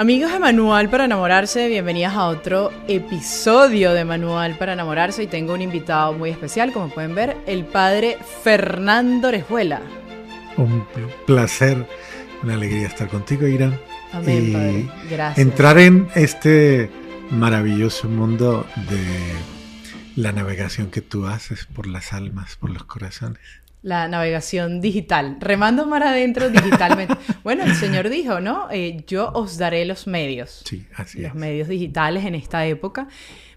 Amigos de Manual para Enamorarse, bienvenidos a otro episodio de Manual para Enamorarse y tengo un invitado muy especial, como pueden ver, el padre Fernando Orejuela. Un placer, una alegría estar contigo, Irán. Amén, padre. Gracias. Entrar en este maravilloso mundo de la navegación que tú haces por las almas, por los corazones. La navegación digital, remando mar adentro digitalmente. Bueno, el Señor dijo, ¿no? Yo os daré los medios. Sí, así los es. medios digitales en esta época.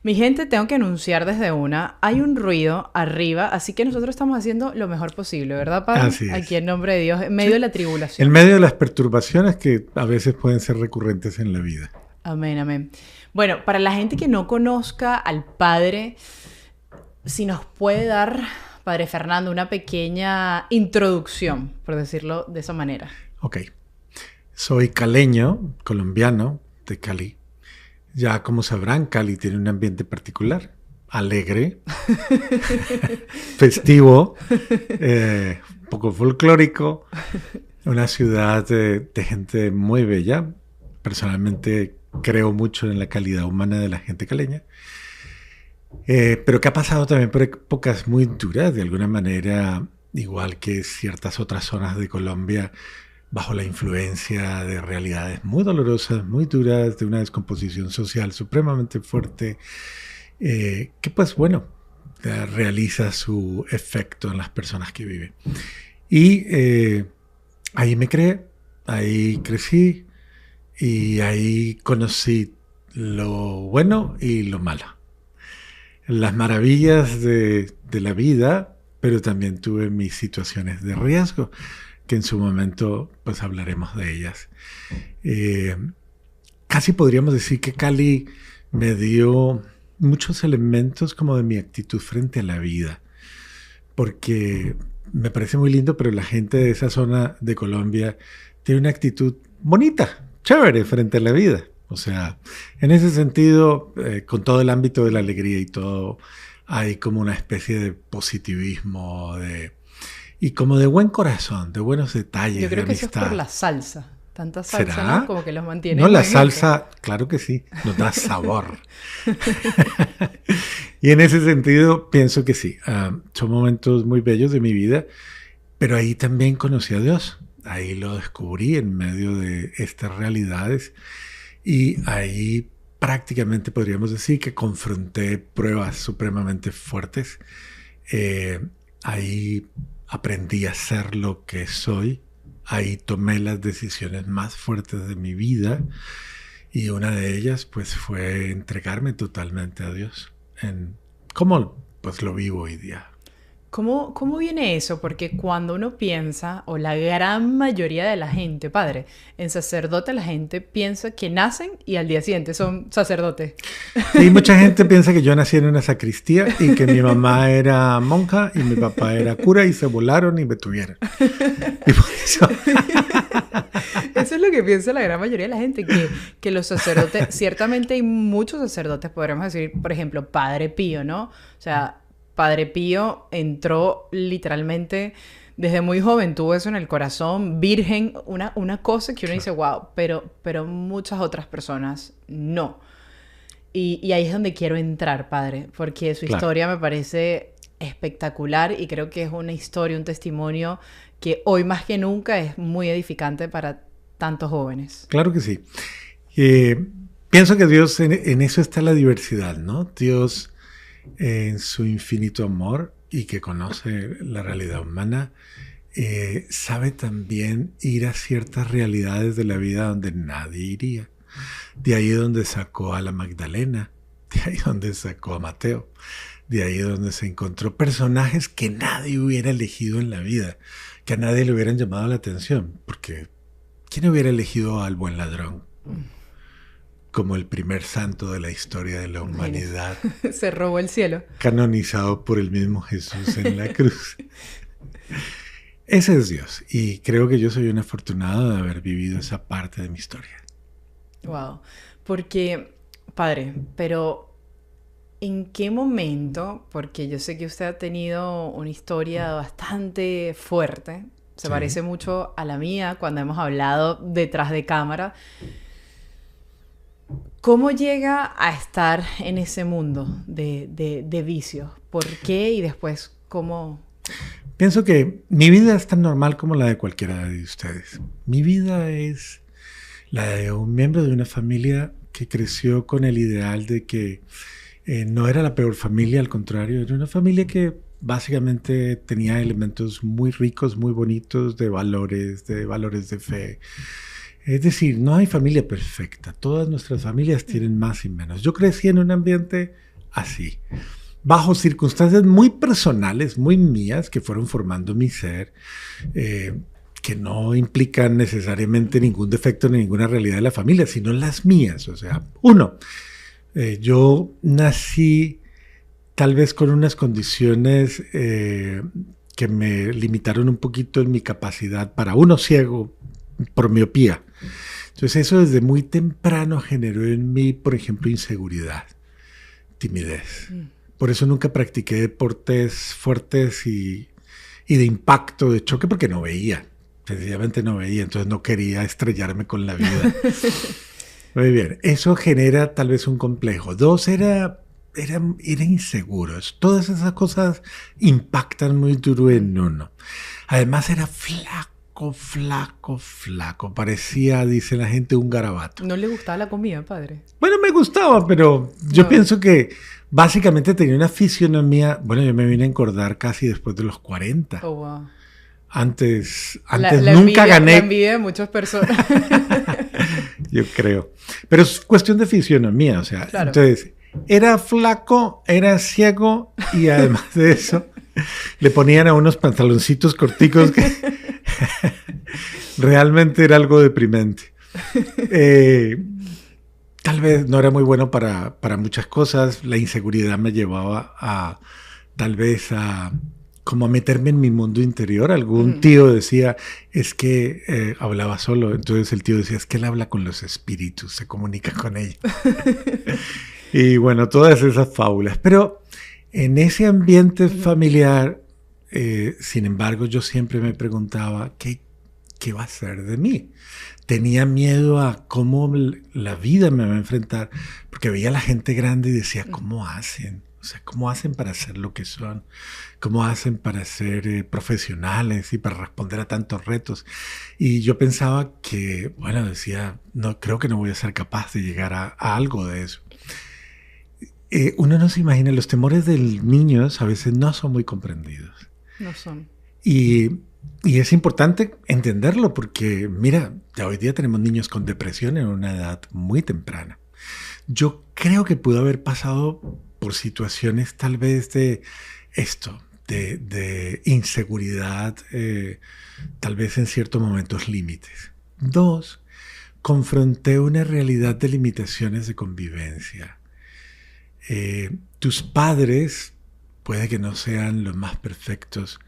Mi gente, tengo que anunciar desde una, hay un ruido arriba, así que nosotros estamos haciendo lo mejor posible, ¿verdad, padre? Así es. Aquí en nombre de Dios, en medio de la tribulación. En medio de las perturbaciones que a veces pueden ser recurrentes en la vida. Amén, amén. Bueno, para la gente que no conozca al padre, si nos puede dar, padre Fernando, una pequeña introducción, por decirlo de esa manera. Ok. Soy caleño, colombiano, de Cali. Ya como sabrán, Cali tiene un ambiente particular, alegre, festivo, un poco folclórico, una ciudad de gente muy bella. Personalmente creo mucho en la calidad humana de la gente caleña, pero que ha pasado también por épocas muy duras, de alguna manera, igual que ciertas otras zonas de Colombia, bajo la influencia de realidades muy dolorosas, muy duras, de una descomposición social supremamente fuerte, que pues bueno, realiza su efecto en las personas que viven. Y ahí me creé, ahí crecí y ahí conocí lo bueno y lo malo. Las maravillas de la vida, pero también tuve mis situaciones de riesgo, que en su momento pues hablaremos de ellas. Casi podríamos decir que Cali me dio muchos elementos como de mi actitud frente a la vida, porque me parece muy lindo, pero la gente de esa zona de Colombia tiene una actitud bonita, chévere frente a la vida. O sea, en ese sentido, con todo el ámbito de la alegría y todo, hay como una especie de positivismo, y como de buen corazón, de buenos detalles, Yo creo de que amistad. eso es por la salsa. Tanta salsa, ¿Será? ¿no? Como que los mantiene No, en la movimiento. salsa, claro que sí, nos da sabor. Y en ese sentido, pienso que sí. Son momentos muy bellos de mi vida, pero ahí también conocí a Dios. Ahí lo descubrí en medio de estas realidades. Y ahí prácticamente podríamos decir que confronté pruebas supremamente fuertes. Ahí aprendí a ser lo que soy. Ahí tomé las decisiones más fuertes de mi vida. Y una de ellas pues fue entregarme totalmente a Dios. En cómo pues lo vivo hoy día. ¿Cómo viene eso? Porque cuando uno piensa, o la gran mayoría de la gente, padre, en sacerdote la gente piensa que nacen y al día siguiente son sacerdotes. Y mucha gente piensa que yo nací en una sacristía y que mi mamá era monja y mi papá era cura y se volaron y me tuvieron. Y por eso... Eso es lo que piensa la gran mayoría de la gente, que los sacerdotes, ciertamente hay muchos sacerdotes, podríamos decir, por ejemplo, Padre Pío, ¿no? O sea, Padre Pío entró literalmente desde muy joven, tuvo eso en el corazón, virgen, una cosa que uno dice, wow, pero muchas otras personas no. Y ahí es donde quiero entrar, padre, porque su historia me parece espectacular y creo que es una historia, un testimonio que hoy más que nunca es muy edificante para tantos jóvenes. Claro que sí. Pienso que Dios, en eso está la diversidad, ¿no? Dios, en su infinito amor y que conoce la realidad humana, sabe también ir a ciertas realidades de la vida donde nadie iría. De ahí donde sacó a la Magdalena, de ahí donde sacó a Mateo, de ahí donde se encontró personajes que nadie hubiera elegido en la vida, que a nadie le hubieran llamado la atención, porque ¿quién hubiera elegido al buen ladrón como el primer santo de la historia de la humanidad? Se robó el cielo. Canonizado por el mismo Jesús en la cruz. Ese es Dios, y creo que yo soy un afortunado de haber vivido esa parte de mi historia. Wow, porque, padre, pero ¿en qué momento? Porque yo sé que usted ha tenido una historia bastante fuerte, se parece mucho a la mía cuando hemos hablado detrás de cámara. ¿Cómo llega a estar en ese mundo de vicios? ¿Por qué? Y después, ¿cómo? Pienso que mi vida es tan normal como la de cualquiera de ustedes. Mi vida es la de un miembro de una familia que creció con el ideal de que no era la peor familia, al contrario, era una familia que básicamente tenía elementos muy ricos, muy bonitos de valores de fe. Es decir, no hay familia perfecta. Todas nuestras familias tienen más y menos. Yo crecí en un ambiente así, bajo circunstancias muy personales, muy mías, que fueron formando mi ser, que no implican necesariamente ningún defecto ni ninguna realidad de la familia, sino las mías. O sea, yo nací tal vez con unas condiciones que me limitaron un poquito en mi capacidad para uno ciego por miopía. Entonces eso desde muy temprano generó en mí, por ejemplo, inseguridad, timidez. Por eso nunca practiqué deportes fuertes y de impacto, de choque, porque no veía. Sencillamente no veía, entonces no quería estrellarme con la vida. Muy bien, eso genera tal vez un complejo. Dos, era inseguro. Todas esas cosas impactan muy duro en uno. Además era flaco. Parecía, dice la gente, un garabato. ¿No le gustaba la comida, padre? Bueno, me gustaba, pero yo pienso que básicamente tenía una fisionomía. Bueno, yo me vine a engordar casi después de los 40. Oh, wow. Antes la nunca gané. La envidia de muchas personas. Yo creo. Pero es cuestión de fisionomía, o sea, claro. Entonces, era flaco, era ciego y además de eso, le ponían a unos pantaloncitos corticos que realmente era algo deprimente. Tal vez no era muy bueno para muchas cosas. La inseguridad me llevaba a tal vez a como a meterme en mi mundo interior. Algún tío decía, es que hablaba solo. Entonces el tío decía, es que él habla con los espíritus, se comunica con ellos. Y bueno, todas esas fábulas. Pero en ese ambiente familiar, sin embargo, yo siempre me preguntaba, ¿qué va a ser de mí? Tenía miedo a cómo la vida me va a enfrentar, porque veía a la gente grande y decía, ¿cómo hacen? O sea, ¿cómo hacen para ser lo que son? ¿Cómo hacen para ser profesionales y para responder a tantos retos? Y yo pensaba que, bueno, decía, no, creo que no voy a ser capaz de llegar a algo de eso. Uno no se imagina, los temores de niños a veces no son muy comprendidos. No son. Y es importante entenderlo porque, mira, ya hoy día tenemos niños con depresión en una edad muy temprana. Yo creo que pudo haber pasado por situaciones tal vez de esto, de inseguridad, tal vez en ciertos momentos límites. Dos, confronté una realidad de limitaciones de convivencia. Tus padres puede que no sean los más perfectos,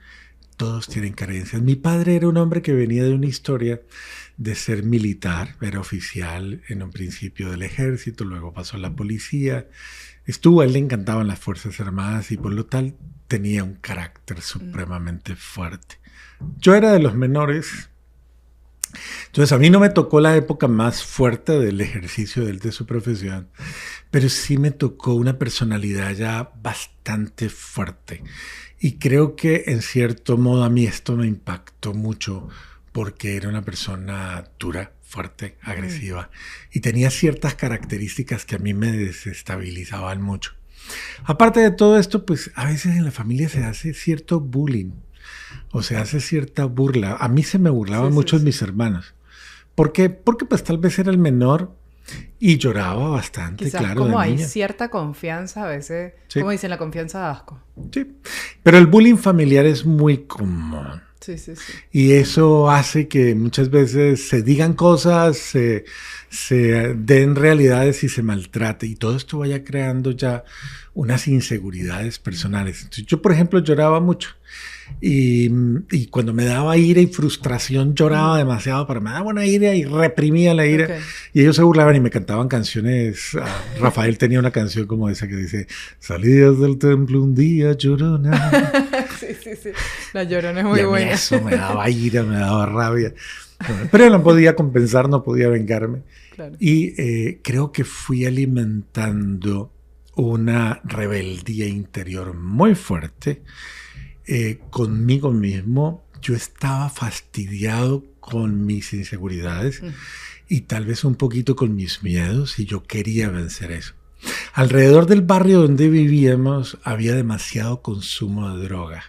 todos tienen carencias. Mi padre era un hombre que venía de una historia de ser militar, era oficial en un principio del ejército, luego pasó a la policía, a él le encantaban las Fuerzas Armadas y por lo tal tenía un carácter supremamente fuerte. Yo era de los menores, entonces a mí no me tocó la época más fuerte del ejercicio de su profesión, pero sí me tocó una personalidad ya bastante fuerte. Y creo que en cierto modo a mí esto me impactó mucho porque era una persona dura, fuerte, agresiva y tenía ciertas características que a mí me desestabilizaban mucho. Aparte de todo esto, pues a veces en la familia se hace cierto bullying o se hace cierta burla. A mí se me burlaban mucho mis hermanos. ¿Por qué? Porque pues tal vez era el menor y lloraba bastante, quizás claro. Como hay cierta confianza a veces, como dicen, la confianza da asco. Sí, pero el bullying familiar es muy común. Sí. Y eso hace que muchas veces se digan cosas, se den realidades y se maltrate. Y todo esto vaya creando ya unas inseguridades personales. Entonces, yo, por ejemplo, lloraba mucho. Y cuando me daba ira y frustración lloraba demasiado, pero me daba una ira y reprimía la ira. Y ellos se burlaban y me cantaban canciones. Rafael tenía una canción como esa que dice: salías del templo un día, llorona. Sí. La Llorona es muy buena. Eso me daba ira, me daba rabia. Pero no podía compensar, no podía vengarme. Claro. Y creo que fui alimentando una rebeldía interior muy fuerte conmigo mismo. Yo estaba fastidiado con mis inseguridades y tal vez un poquito con mis miedos, y yo quería vencer eso. Alrededor del barrio donde vivíamos había demasiado consumo de droga.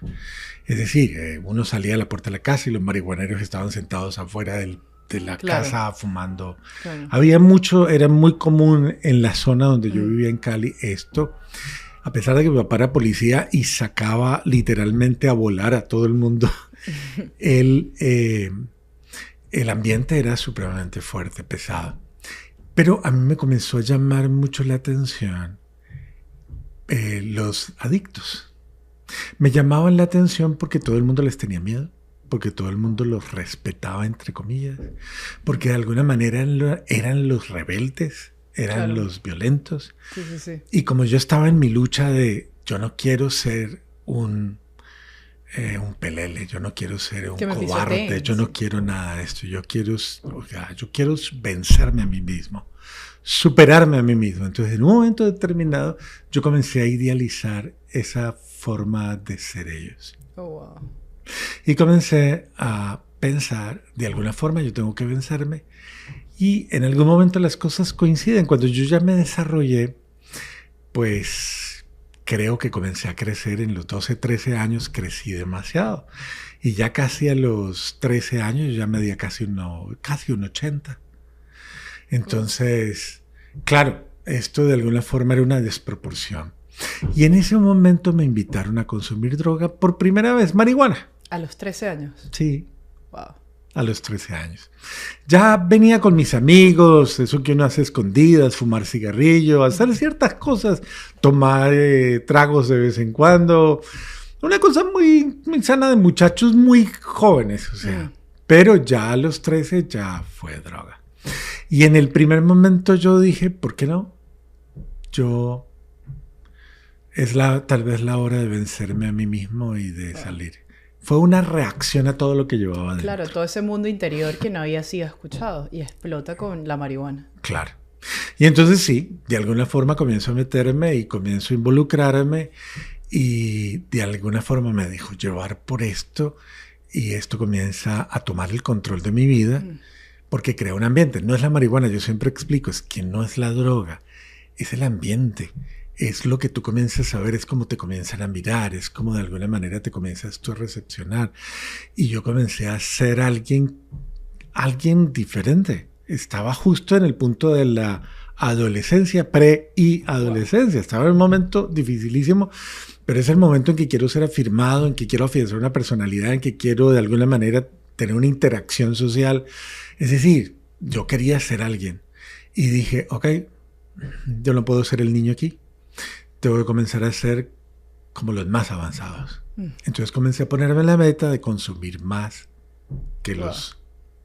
Es decir, uno salía a la puerta de la casa y los marihuaneros estaban sentados afuera de la casa fumando. Claro. Había mucho, era muy común en la zona donde yo vivía en Cali esto. A pesar de que mi papá era policía y sacaba literalmente a volar a todo el mundo, el ambiente era supremamente fuerte, pesado. Pero a mí me comenzó a llamar mucho la atención los adictos. Me llamaban la atención porque todo el mundo les tenía miedo, porque todo el mundo los respetaba, entre comillas, porque de alguna manera eran los rebeldes, eran los violentos. Sí. Y como yo estaba en mi lucha de yo no quiero ser un pelele, yo no quiero ser un cobarde, yo no quiero nada de esto, yo quiero vencerme a mí mismo, superarme a mí mismo. Entonces, en un momento determinado, yo comencé a idealizar esa forma de ser ellos. Oh, wow. Y comencé a pensar, de alguna forma yo tengo que vencerme, y en algún momento las cosas coinciden. Cuando yo ya me desarrollé, pues creo que comencé a crecer. En los 12, 13 años crecí demasiado. Y ya casi a los 13 años ya medía casi un 80. Entonces, claro, esto de alguna forma era una desproporción. Y en ese momento me invitaron a consumir droga por primera vez, marihuana. ¿A los 13 años? Sí. Wow. A los 13 años. Ya venía con mis amigos, eso que uno hace escondidas, fumar cigarrillo, hacer ciertas cosas, tomar tragos de vez en cuando. Una cosa muy, muy sana de muchachos muy jóvenes, o sea. Pero ya a los 13 ya fue droga. Y en el primer momento yo dije, ¿por qué no? Tal vez la hora de vencerme a mí mismo y de salir. Fue una reacción a todo lo que llevaba dentro. Claro, todo ese mundo interior que no había sido escuchado y explota con la marihuana. Claro. Y entonces sí, de alguna forma comienzo a meterme y comienzo a involucrarme, y de alguna forma me dejo llevar por esto, y esto comienza a tomar el control de mi vida porque crea un ambiente. No es la marihuana, yo siempre explico, es que no es la droga, es el ambiente. Es lo que tú comienzas a ver, es como te comienzan a mirar, es como de alguna manera te comienzas tú a recepcionar. Y yo comencé a ser alguien diferente. Estaba justo en el punto de la adolescencia, pre y adolescencia. Estaba en un momento dificilísimo, pero es el momento en que quiero ser afirmado, en que quiero afianzar una personalidad, en que quiero de alguna manera tener una interacción social. Es decir, yo quería ser alguien. Y dije, ok, yo no puedo ser el niño aquí. Tengo que comenzar a ser como los más avanzados. Entonces comencé a ponerme la meta de consumir más que los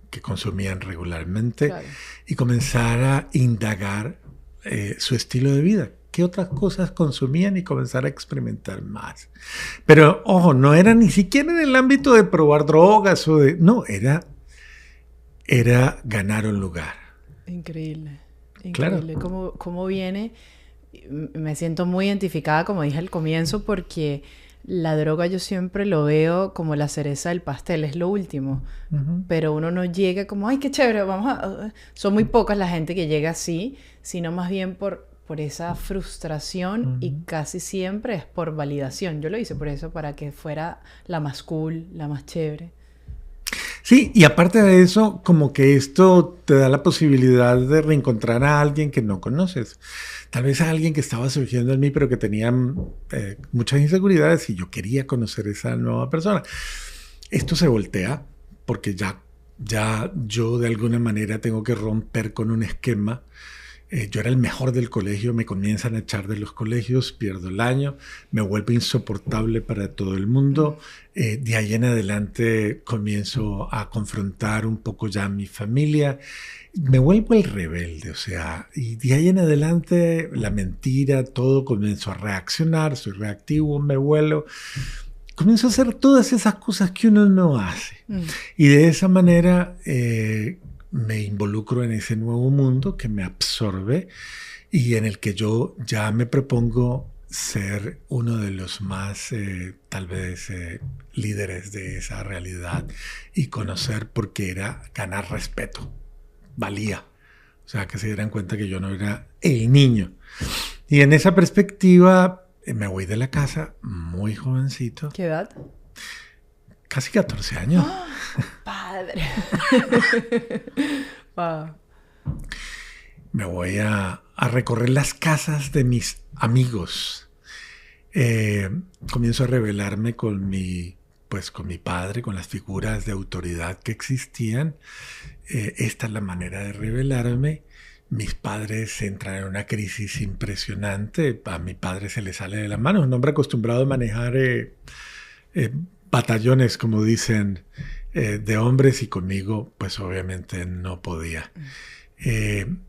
que consumían regularmente, y comenzar a indagar su estilo de vida. ¿Qué otras cosas consumían? Y comenzar a experimentar más. Pero, ojo, no era ni siquiera en el ámbito de probar drogas o de... No, era ganar un lugar. Increíble. Claro. ¿Cómo viene? Me siento muy identificada, como dije al comienzo, porque la droga yo siempre lo veo como la cereza del pastel, es lo último. Pero uno no llega como, ay, qué chévere, Son muy pocas la gente que llega así, sino más bien por esa frustración, y casi siempre es por validación. Yo lo hice por eso, para que fuera la más cool, la más chévere. Sí, y aparte de eso, como que esto te da la posibilidad de reencontrar a alguien que no conoces. Tal vez a alguien que estaba surgiendo en mí, pero que tenía muchas inseguridades, y yo quería conocer a esa nueva persona. Esto se voltea porque ya yo de alguna manera tengo que romper con un esquema. Yo era el mejor del colegio, me comienzan a echar de los colegios, pierdo el año, me vuelvo insoportable para todo el mundo. De ahí en adelante comienzo a confrontar un poco ya a mi familia. Me vuelvo el rebelde, o sea, y de ahí en adelante la mentira, todo, comienzo a reaccionar, soy reactivo, me vuelo. Comienzo a hacer todas esas cosas que uno no hace. Y de esa manera me involucro en ese nuevo mundo que me absorbe y en el que yo ya me propongo ser uno de los más, tal vez, líderes de esa realidad y conocer porque era ganar respeto, valía. O sea, que se dieran cuenta que yo no era el niño. Y en esa perspectiva me voy de la casa muy jovencito. ¿Qué edad? Casi 14 años. ¡Oh, padre! Wow. Me voy a recorrer las casas de mis amigos. Comienzo a rebelarme con mi padre, con las figuras de autoridad que existían. Esta es la manera de rebelarme. Mis padres entran en una crisis impresionante. A mi padre se le sale de la mano. Un hombre acostumbrado a manejar batallones, como dicen, de hombres, y conmigo, pues obviamente no podía.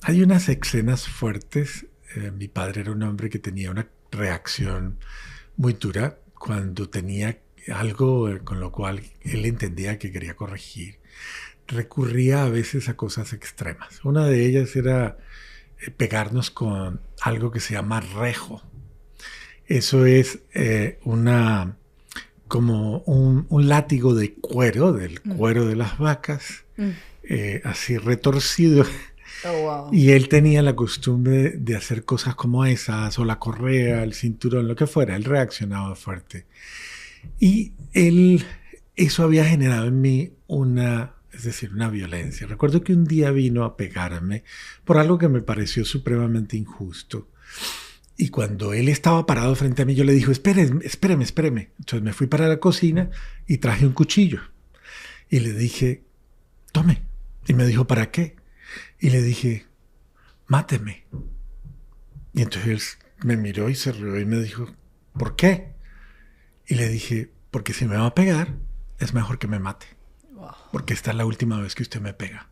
Hay unas escenas fuertes. Mi padre era un hombre que tenía una reacción muy dura cuando tenía algo con lo cual él entendía que quería corregir. Recurría a veces a cosas extremas. Una de ellas era pegarnos con algo que se llama rejo. Eso es como un látigo de cuero, del cuero de las vacas, así retorcido. Oh, wow. Y él tenía la costumbre de hacer cosas como esas, o la correa, el cinturón, lo que fuera. Él reaccionaba fuerte. Y eso había generado en mí una violencia. Recuerdo que un día vino a pegarme por algo que me pareció supremamente injusto. Y cuando él estaba parado frente a mí, yo le dije, espéreme. Entonces me fui para la cocina y traje un cuchillo. Y le dije, tome. Y me dijo, ¿para qué? Y le dije, máteme. Y entonces él me miró y se rió y me dijo, ¿por qué? Y le dije, porque si me va a pegar, es mejor que me mate. Wow. Porque esta es la última vez que usted me pega.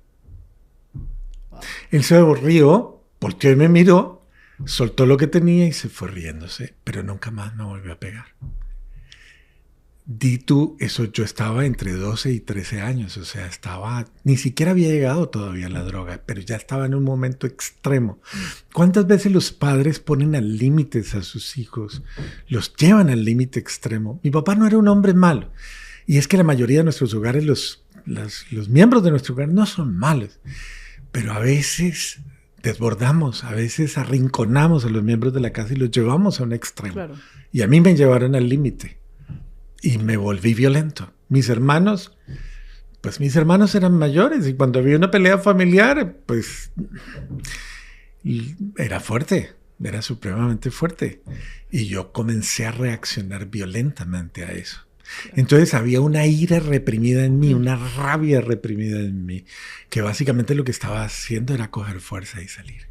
Wow. Él se rió, volteó y me miró, soltó lo que tenía y se fue riéndose, pero nunca más me volvió a pegar. Di tú, eso yo estaba entre 12 y 13 años, o sea, ni siquiera había llegado todavía a la droga, pero ya estaba en un momento extremo. ¿Cuántas veces los padres ponen al límite a sus hijos? Los llevan al límite extremo. Mi papá no era un hombre malo, y es que la mayoría de nuestros hogares, los miembros de nuestro hogar no son malos, pero a veces desbordamos, a veces arrinconamos a los miembros de la casa y los llevamos a un extremo. Claro. Y a mí me llevaron al límite. Y me volví violento. Mis hermanos eran mayores y cuando había una pelea familiar, pues era fuerte, era supremamente fuerte. Y yo comencé a reaccionar violentamente a eso. Entonces había una ira reprimida en mí, una rabia reprimida en mí, que básicamente lo que estaba haciendo era coger fuerza y salir.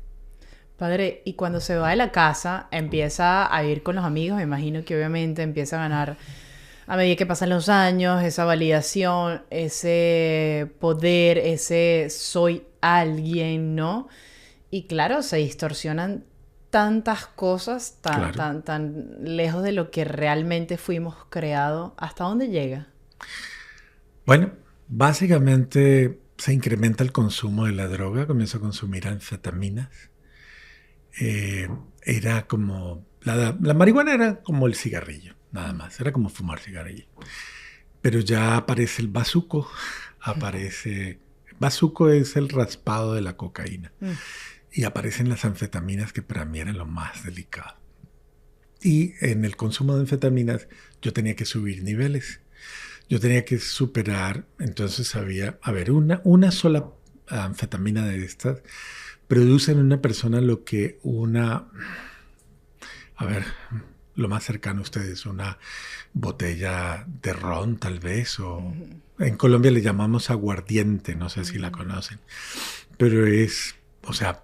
Padre, y cuando se va de la casa, empieza a ir con los amigos, me imagino que obviamente empieza a ganar, a medida que pasan los años, esa validación, ese poder, ese soy alguien, ¿no? Y claro, se distorsionan tantas cosas tan lejos de lo que realmente fuimos creados. ¿Hasta dónde llega? Bueno, básicamente se incrementa el consumo de la droga, comienzo a consumir anfetaminas. Era como, la marihuana era como el cigarrillo, nada más, era como fumar cigarrillo. Pero ya aparece el bazuco, bazuco es el raspado de la cocaína. Y aparecen las anfetaminas, que para mí era lo más delicado. Y en el consumo de anfetaminas yo tenía que subir niveles. Yo tenía que superar, entonces una sola anfetamina de estas produce en una persona lo que lo más cercano a ustedes, una botella de ron tal vez, o en Colombia le llamamos aguardiente, no sé si la conocen, pero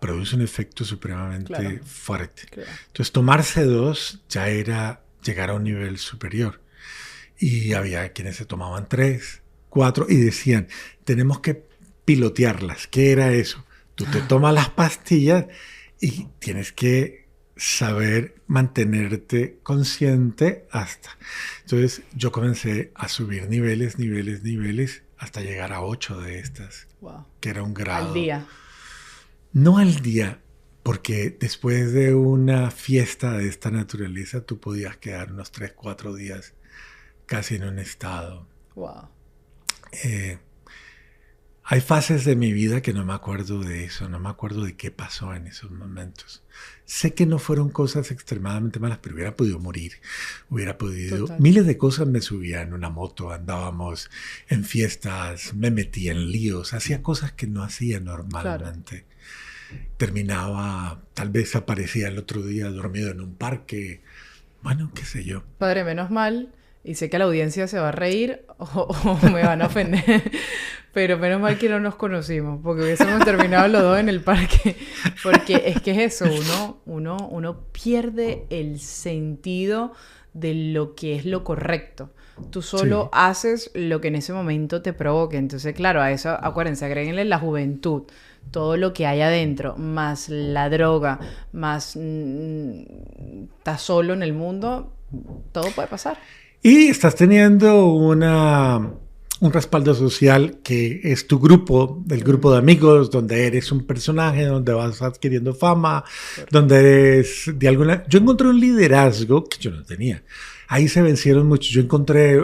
produce un efecto supremamente fuerte. Claro. Entonces tomarse 2 ya era llegar a un nivel superior. Y había quienes se tomaban 3, 4 y decían, tenemos que pilotearlas. ¿Qué era eso? Tú te tomas las pastillas y tienes que saber mantenerte consciente hasta. Entonces yo comencé a subir niveles hasta llegar a 8 de estas, Wow. que era un grado. Al día. No al día, porque después de una fiesta de esta naturaleza, tú podías quedar unos 3, 4 días casi en un estado. Wow. Hay fases de mi vida que no me acuerdo de eso, no me acuerdo de qué pasó en esos momentos. Sé que no fueron cosas extremadamente malas, pero hubiera podido morir, hubiera podido... Total. Miles de cosas. Me subía en una moto, andábamos en fiestas, me metía en líos, hacía cosas que no hacía normalmente. Claro. Terminaba, tal vez aparecía el otro día dormido en un parque, bueno, qué sé yo. Padre, menos mal, y sé que la audiencia se va a reír o me van a ofender, pero menos mal que no nos conocimos, porque hubiésemos terminado los dos en el parque. Porque es que es eso, uno pierde el sentido de lo que es lo correcto. Tú solo haces lo que en ese momento te provoque. Entonces, claro, a eso, acuérdense, agréguenle la juventud, todo lo que hay adentro, más la droga, más estás solo en el mundo, todo puede pasar. Y estás teniendo un respaldo social que es tu grupo, el grupo de amigos, donde eres un personaje, donde vas adquiriendo fama, donde eres de alguna... Yo encontré un liderazgo que yo no tenía. Ahí se vencieron muchos. Yo encontré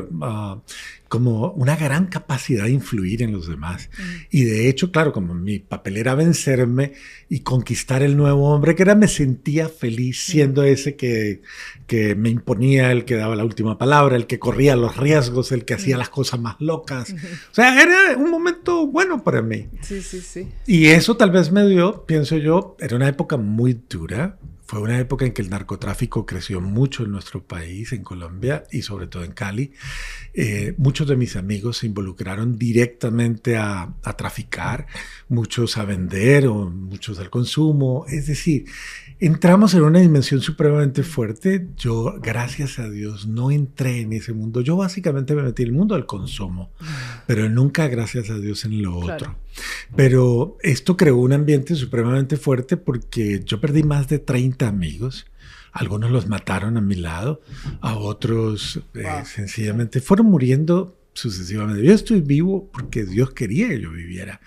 como una gran capacidad de influir en los demás. Y de hecho, claro, como mi papel era vencerme y conquistar el nuevo hombre que era, me sentía feliz siendo ese que me imponía, el que daba la última palabra, el que corría los riesgos, el que hacía las cosas más locas. O sea, era un momento bueno para mí. Sí, sí, sí. Y eso tal vez me dio, pienso yo, era una época muy dura. Fue una época en que el narcotráfico creció mucho en nuestro país, en Colombia y sobre todo en Cali. Muchos de mis amigos se involucraron directamente a traficar, muchos a vender o muchos al consumo. Es decir, entramos en una dimensión supremamente fuerte. Yo, gracias a Dios, no entré en ese mundo. Yo básicamente me metí en el mundo del consumo, pero nunca, gracias a Dios, en lo otro. Claro. Pero esto creó un ambiente supremamente fuerte porque yo perdí más de 30 amigos. Algunos los mataron a mi lado, a otros sencillamente fueron muriendo sucesivamente. Yo estoy vivo porque Dios quería que yo viviera.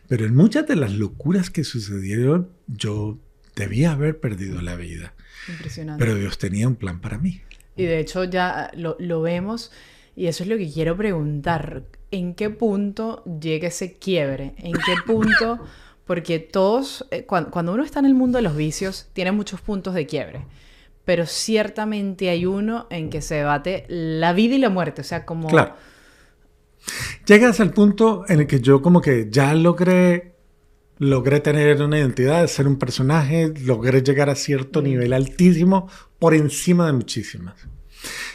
Pero en muchas de las locuras que sucedieron, yo debía haber perdido la vida. Impresionante. Pero Dios tenía un plan para mí. Y de hecho ya lo vemos, y eso es lo que quiero preguntar. ¿En qué punto llega ese quiebre? ¿En qué punto? Porque todos, cuando uno está en el mundo de los vicios, tiene muchos puntos de quiebre. Pero ciertamente hay uno en que se debate la vida y la muerte. O sea, como... Claro. Llegas al punto en el que yo como que ya logré tener una identidad, ser un personaje, logré llegar a cierto nivel altísimo por encima de muchísimas.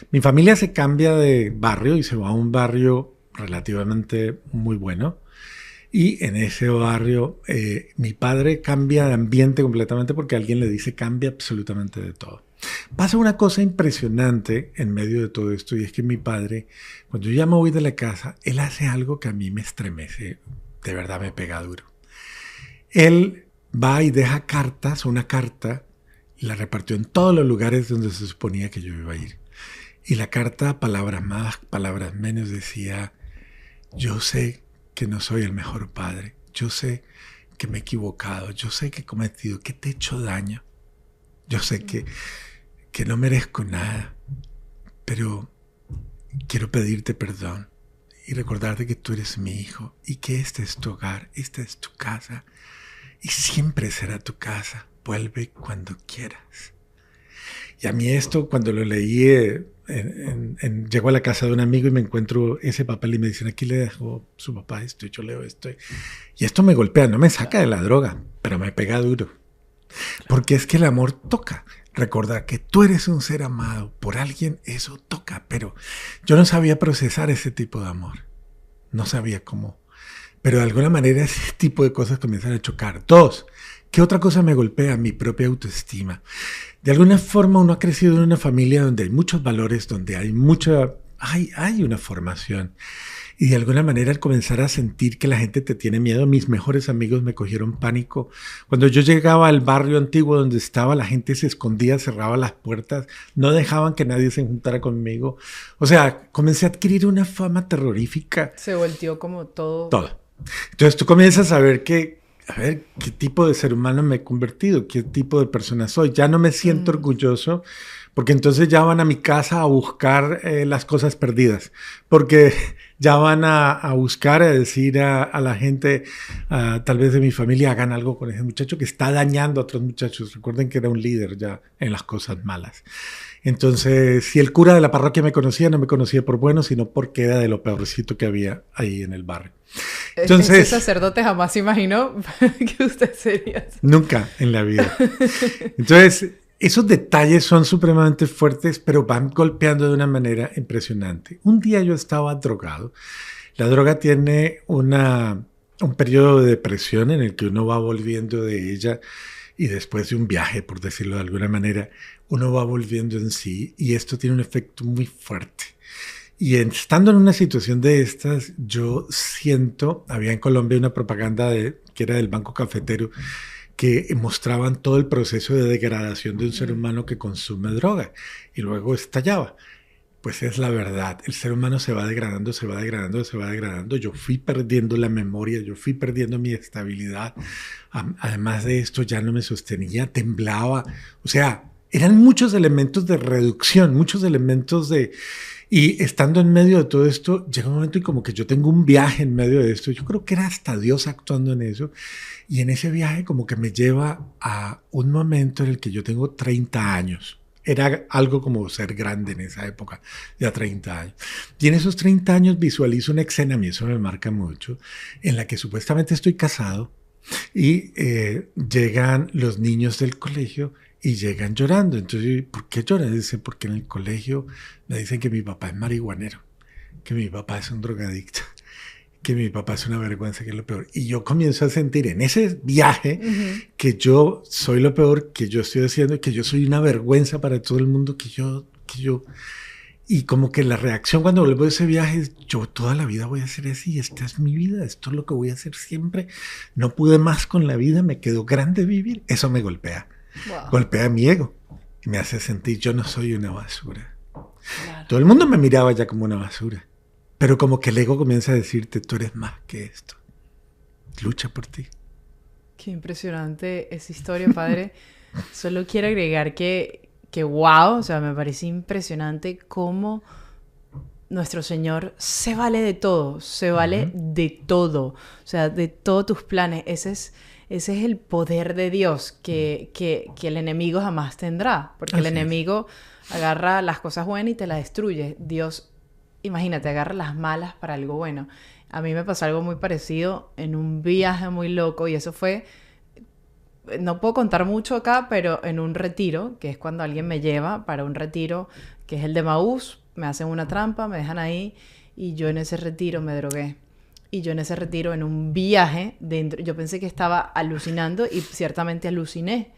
Mi familia se cambia de barrio y se va a un barrio relativamente muy bueno. Y en ese barrio mi padre cambia de ambiente completamente porque alguien le dice cambia absolutamente de todo. Pasa una cosa impresionante en medio de todo esto y es que mi padre, cuando yo ya me voy de la casa, él hace algo que a mí me estremece, de verdad me pega duro. Él va y deja cartas, una carta, y la repartió en todos los lugares donde se suponía que yo iba a ir. Y la carta, palabras más, palabras menos, decía: yo sé que no soy el mejor padre, yo sé que me he equivocado, yo sé que he cometido, que te he hecho daño, yo sé que no merezco nada, pero quiero pedirte perdón y recordarte que tú eres mi hijo y que este es tu hogar, esta es tu casa y siempre será tu casa, vuelve cuando quieras. Y a mí esto, cuando lo leí, llego a la casa de un amigo y me encuentro ese papel y me dicen: aquí le dejó su papá esto, y yo leo esto. Y esto me golpea, no me saca de la droga, pero me pega duro. Porque es que el amor toca. Recordar que tú eres un ser amado por alguien, eso toca. Pero yo no sabía procesar ese tipo de amor. No sabía cómo. Pero de alguna manera ese tipo de cosas comienzan a chocar. 2, ¿qué otra cosa me golpea? Mi propia autoestima. De alguna forma uno ha crecido en una familia donde hay muchos valores, donde hay una formación. Y de alguna manera al comenzar a sentir que la gente te tiene miedo, mis mejores amigos me cogieron pánico. Cuando yo llegaba al barrio antiguo donde estaba, la gente se escondía, cerraba las puertas, no dejaban que nadie se juntara conmigo. O sea, comencé a adquirir una fama terrorífica. Se volteó como todo. Todo. Entonces tú comienzas a ver qué tipo de ser humano me he convertido, qué tipo de persona soy. Ya no me siento orgulloso, porque entonces ya van a mi casa a buscar las cosas perdidas, porque ya van a buscar, a decir a la gente, tal vez de mi familia, hagan algo con ese muchacho que está dañando a otros muchachos. Recuerden que era un líder ya en las cosas malas. Entonces, si el cura de la parroquia me conocía, no me conocía por bueno, sino porque era de lo peorcito que había ahí en el barrio. Entonces, ese sacerdote jamás imaginó que usted sería. Nunca en la vida. Entonces, esos detalles son supremamente fuertes, pero van golpeando de una manera impresionante. Un día yo estaba drogado. La droga tiene un periodo de depresión en el que uno va volviendo de ella y después de un viaje, por decirlo de alguna manera, uno va volviendo en sí y esto tiene un efecto muy fuerte. Y estando en una situación de estas, yo siento, había en Colombia una propaganda que era del Banco Cafetero, que mostraban todo el proceso de degradación de un ser humano que consume droga y luego estallaba. Pues es la verdad, el ser humano se va degradando, se va degradando, se va degradando. Yo fui perdiendo la memoria, yo fui perdiendo mi estabilidad. Además de esto ya no me sostenía, temblaba. O sea, eran muchos elementos de reducción, muchos elementos de... Y estando en medio de todo esto, llega un momento y como que yo tengo un viaje en medio de esto. Yo creo que era hasta Dios actuando en eso. Y en ese viaje como que me lleva a un momento en el que yo tengo 30 años. Era algo como ser grande en esa época, ya 30 años. Y en esos 30 años visualizo una escena, a mí eso me marca mucho, en la que supuestamente estoy casado y llegan los niños del colegio y llegan llorando. Entonces, ¿por qué lloran? Dice, porque en el colegio me dicen que mi papá es marihuanero, que mi papá es un drogadicto, que mi papá es una vergüenza, que es lo peor. Y yo comienzo a sentir en ese viaje que yo soy lo peor, que yo estoy haciendo, que yo soy una vergüenza para todo el mundo, que yo... Y como que la reacción cuando vuelvo de ese viaje es, yo toda la vida voy a hacer así, esta es mi vida, esto es lo que voy a hacer siempre. No pude más con la vida, me quedó grande vivir. Eso me golpea. Wow. Golpea mi ego y me hace sentir yo no soy una basura. Claro. Todo el mundo me miraba ya como una basura, pero como que el ego comienza a decirte, tú eres más que esto, lucha por ti. Qué impresionante esa historia, padre. Solo quiero agregar que wow, o sea, me parece impresionante cómo nuestro Señor se vale de todo, se vale de todo, o sea, de todos tus planes. Ese es el poder de Dios que el enemigo jamás tendrá, porque el enemigo agarra las cosas buenas y te las destruye. Dios, imagínate, agarra las malas para algo bueno. A mí me pasó algo muy parecido en un viaje muy loco y eso fue, no puedo contar mucho acá, pero en un retiro, que es cuando alguien me lleva para un retiro, que es el de Maús, me hacen una trampa, me dejan ahí y yo en ese retiro me drogué. Y yo en ese retiro, en un viaje, dentro, yo pensé que estaba alucinando y ciertamente aluciné.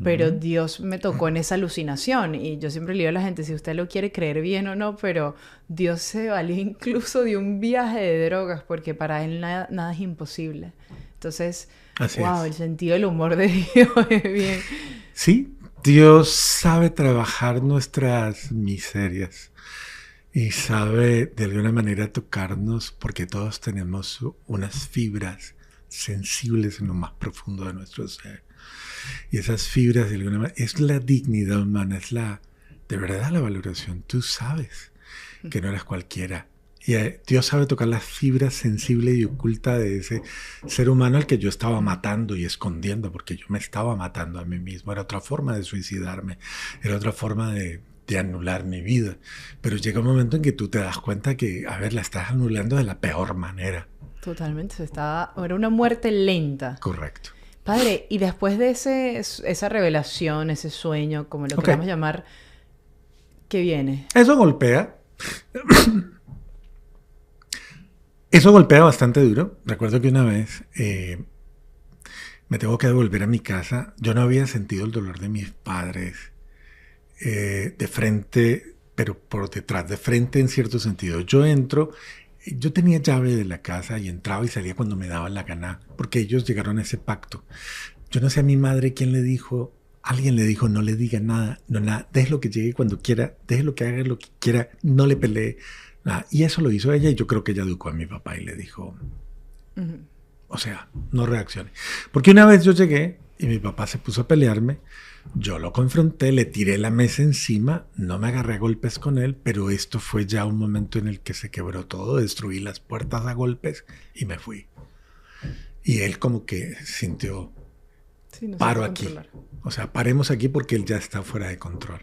Pero Dios me tocó en esa alucinación. Y yo siempre le digo a la gente, si usted lo quiere creer bien o no, pero Dios se valió incluso de un viaje de drogas, porque para Él nada es imposible. Entonces, wow, el sentido del humor de Dios es bien. Sí, Dios sabe trabajar nuestras miserias. Y sabe de alguna manera tocarnos porque todos tenemos unas fibras sensibles en lo más profundo de nuestro ser. Y esas fibras de alguna manera es la dignidad humana, es de verdad la valoración. Tú sabes que no eres cualquiera. Y Dios sabe tocar las fibras sensibles y ocultas de ese ser humano al que yo estaba matando y escondiendo, porque yo me estaba matando a mí mismo. Era otra forma de suicidarme, era otra forma de anular mi vida. Pero llega un momento en que tú te das cuenta que, a ver, la estás anulando de la peor manera. Totalmente, era una muerte lenta. Correcto. Padre, y después de esa revelación, ese sueño, como lo queramos llamar, ¿qué viene? Eso golpea. Eso golpea bastante duro. Recuerdo que una vez me tengo que devolver a mi casa. Yo no había sentido el dolor de mis padres de frente, pero por detrás, de frente en cierto sentido. Yo entro yo tenía llave de la casa y entraba y salía cuando me daba la gana, porque ellos llegaron a ese pacto. Yo no sé a mi madre quién le dijo, alguien le dijo, no le diga nada, no nada, déjelo que llegue cuando quiera, déjelo que haga lo que quiera, no le pelee, nada. Y eso lo hizo ella y yo creo que ella educó a mi papá y le dijo, o sea, no reaccione. Porque una vez yo llegué y mi papá se puso a pelearme, yo lo confronté, le tiré la mesa encima, no me agarré a golpes con él, pero esto fue ya un momento en el que se quebró todo, destruí las puertas a golpes y me fui. Y él como que sintió, sí, no paro aquí. O sea, paremos aquí porque él ya está fuera de control.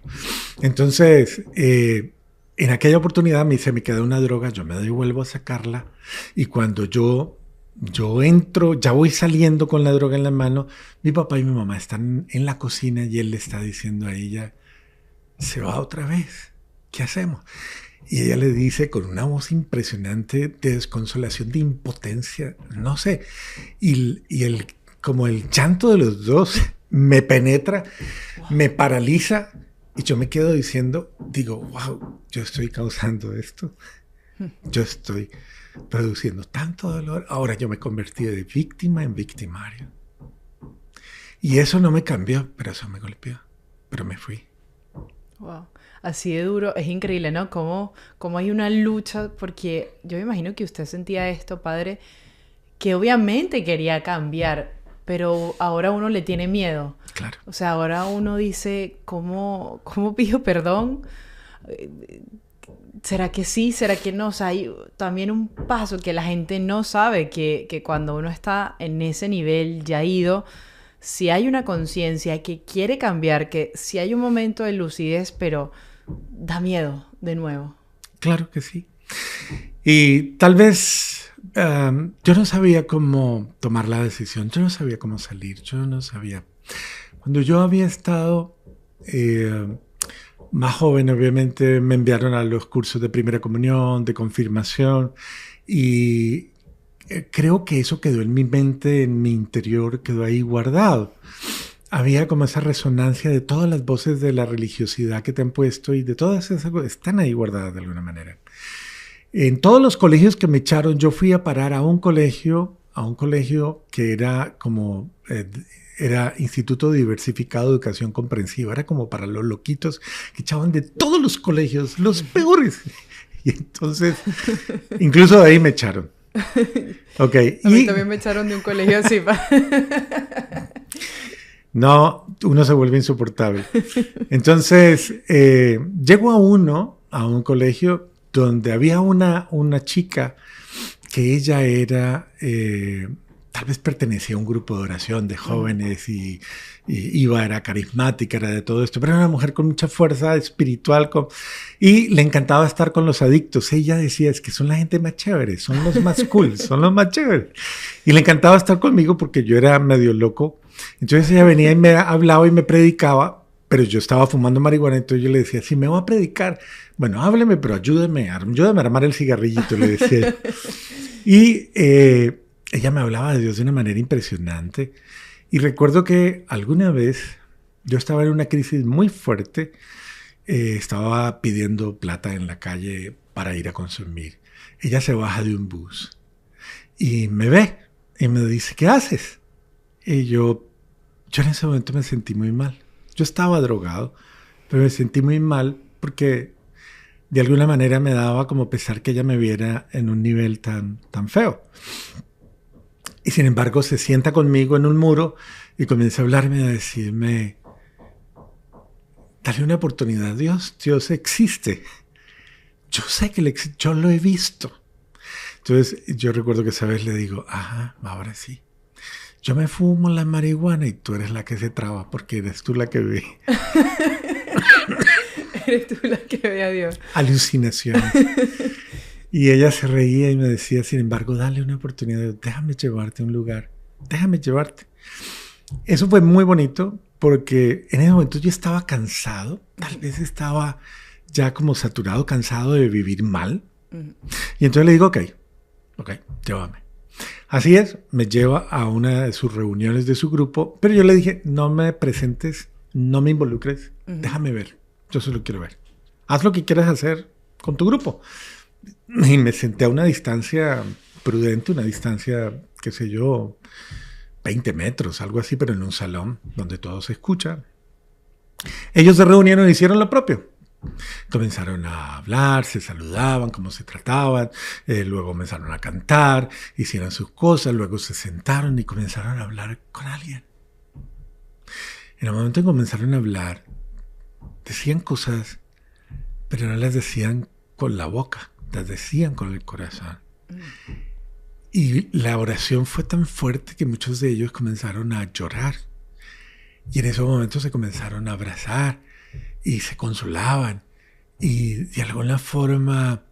Entonces, en aquella oportunidad se me quedó una droga, yo me devuelvo a sacarla y cuando yo entro, ya voy saliendo con la droga en la mano, mi papá y mi mamá están en la cocina y él le está diciendo a ella, se va otra vez, ¿qué hacemos? Y ella le dice con una voz impresionante de desconsolación, de impotencia, no sé, y como el llanto de los dos me penetra, me paraliza y yo me quedo digo, wow, yo estoy causando esto, yo estoy produciendo tanto dolor, ahora yo me convertí de víctima en victimario. Y eso no me cambió, pero eso me golpeó, pero me fui. Wow, así de duro, es increíble, ¿no? Cómo hay una lucha, porque yo me imagino que usted sentía esto, padre, que obviamente quería cambiar, pero ahora uno le tiene miedo. Claro. O sea, ahora uno dice, ¿cómo pido perdón? ¿Será que sí? ¿Será que no? O sea, hay también un paso que la gente no sabe, que cuando uno está en ese nivel ya ido, si hay una conciencia que quiere cambiar, que si hay un momento de lucidez, pero da miedo de nuevo. Claro que sí. Y tal vez yo no sabía cómo tomar la decisión, yo no sabía cómo salir, yo no sabía. Cuando yo había estado más joven, obviamente me enviaron a los cursos de primera comunión, de confirmación, y creo que eso quedó en mi mente, en mi interior, quedó ahí guardado. Había como esa resonancia de todas las voces de la religiosidad que te han puesto y de todas esas cosas, están ahí guardadas de alguna manera. En todos los colegios que me echaron, yo fui a parar a un colegio que era como... era Instituto Diversificado de Educación Comprensiva, era como para los loquitos que echaban de todos los colegios, los peores. Y entonces, incluso de ahí me echaron. Okay. A mí también me echaron de un colegio así. No, uno se vuelve insoportable. Entonces, llego a un colegio donde había una chica que ella era... tal vez pertenecía a un grupo de oración de jóvenes y era carismática, era de todo esto, pero era una mujer con mucha fuerza espiritual y le encantaba estar con los adictos. Ella decía, es que son la gente más chévere, son los más cool, son los más chéveres. Y le encantaba estar conmigo porque yo era medio loco. Entonces ella venía y me hablaba y me predicaba, pero yo estaba fumando marihuana, entonces yo le decía, si me voy a predicar, bueno, hábleme, pero ayúdeme a armar el cigarrillito, le decía. Y... ella me hablaba de Dios de una manera impresionante y recuerdo que alguna vez yo estaba en una crisis muy fuerte, estaba pidiendo plata en la calle para ir a consumir. Ella se baja de un bus y me ve y me dice, ¿qué haces? Y yo en ese momento me sentí muy mal. Yo estaba drogado, pero me sentí muy mal porque de alguna manera me daba como pesar que ella me viera en un nivel tan feo. Y sin embargo se sienta conmigo en un muro y comienza a hablarme, a decirme, dale una oportunidad a Dios, Dios existe. Yo sé que yo lo he visto. Entonces yo recuerdo que esa vez le digo, ajá, ahora sí. Yo me fumo la marihuana y tú eres la que se traba porque eres tú la que ve. Eres tú la que ve a Dios. Alucinaciones. Y ella se reía y me decía, sin embargo, dale una oportunidad, déjame llevarte a un lugar, déjame llevarte. Eso fue muy bonito porque en ese momento yo estaba cansado, tal vez estaba ya como saturado, cansado de vivir mal. Y entonces le digo, ok, llévame. Así es, me lleva a una de sus reuniones de su grupo, pero yo le dije, no me presentes, no me involucres, déjame ver, yo solo quiero ver. Haz lo que quieras hacer con tu grupo. y me senté a una distancia prudente, una distancia, qué sé yo, 20 metros, algo así, pero en un salón donde todo se escucha. Ellos se reunieron y hicieron lo propio. Comenzaron a hablar, se saludaban, cómo se trataban, luego comenzaron a cantar, hicieron sus cosas, luego se sentaron y comenzaron a hablar con alguien. En el momento en que comenzaron a hablar, decían cosas, pero no las decían con la boca, las decían con el corazón. Y la oración fue tan fuerte que muchos de ellos comenzaron a llorar. Y en esos momentos se comenzaron a abrazar y se consolaban. Y de alguna forma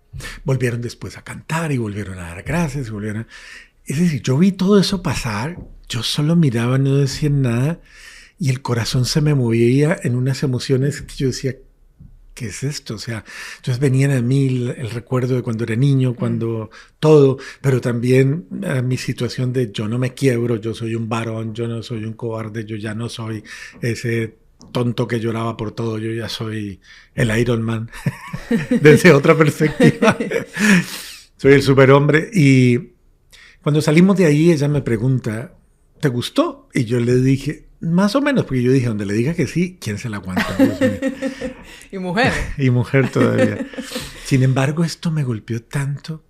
volvieron después a cantar y volvieron a dar gracias. Es decir, yo vi todo eso pasar, yo solo miraba, no decía nada. Y el corazón se me movía en unas emociones que yo decía, ¿qué es esto? O sea, entonces venían a mí el recuerdo de cuando era niño, cuando todo, pero también mi situación de yo no me quiebro, yo soy un varón, yo no soy un cobarde, yo ya no soy ese tonto que lloraba por todo, yo ya soy el Iron Man, desde otra perspectiva. Soy el superhombre. Y cuando salimos de ahí, ella me pregunta, ¿te gustó? Y yo le dije, más o menos, porque yo dije, donde le diga que sí, ¿quién se la aguanta? Y mujer. Y mujer todavía. Sin embargo, esto me golpeó tanto.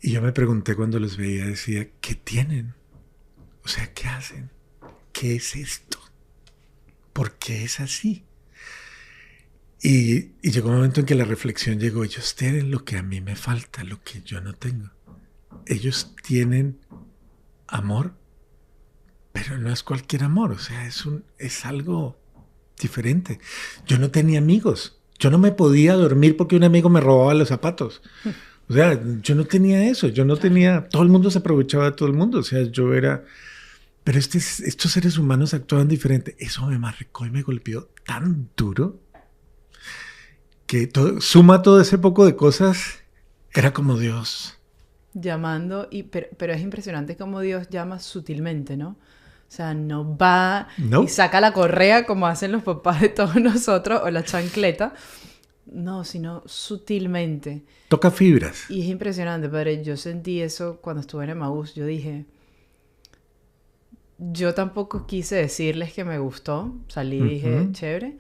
Y yo me pregunté cuando los veía, decía, ¿qué tienen? O sea, ¿qué hacen? ¿Qué es esto? ¿Por qué es así? Y llegó un momento en que la reflexión llegó, ellos tienen lo que a mí me falta, lo que yo no tengo. Ellos tienen amor, pero no es cualquier amor, o sea, es algo diferente. Yo no tenía amigos, yo no me podía dormir porque un amigo me robaba los zapatos. O sea, yo no tenía eso, yo no tenía... Todo el mundo se aprovechaba de todo el mundo, o sea, yo era... Pero estos seres humanos actuaban diferente. Eso me marcó y me golpeó tan duro que suma todo ese poco de cosas, era como Dios. Llamando, pero es impresionante cómo Dios llama sutilmente, ¿no? O sea, no va y saca la correa como hacen los papás de todos nosotros, o la chancleta. No, sino sutilmente. Toca fibras. Y es impresionante, padre. Yo sentí eso cuando estuve en Emaús. Yo dije... Yo tampoco quise decirles que me gustó. Salí y dije, chévere.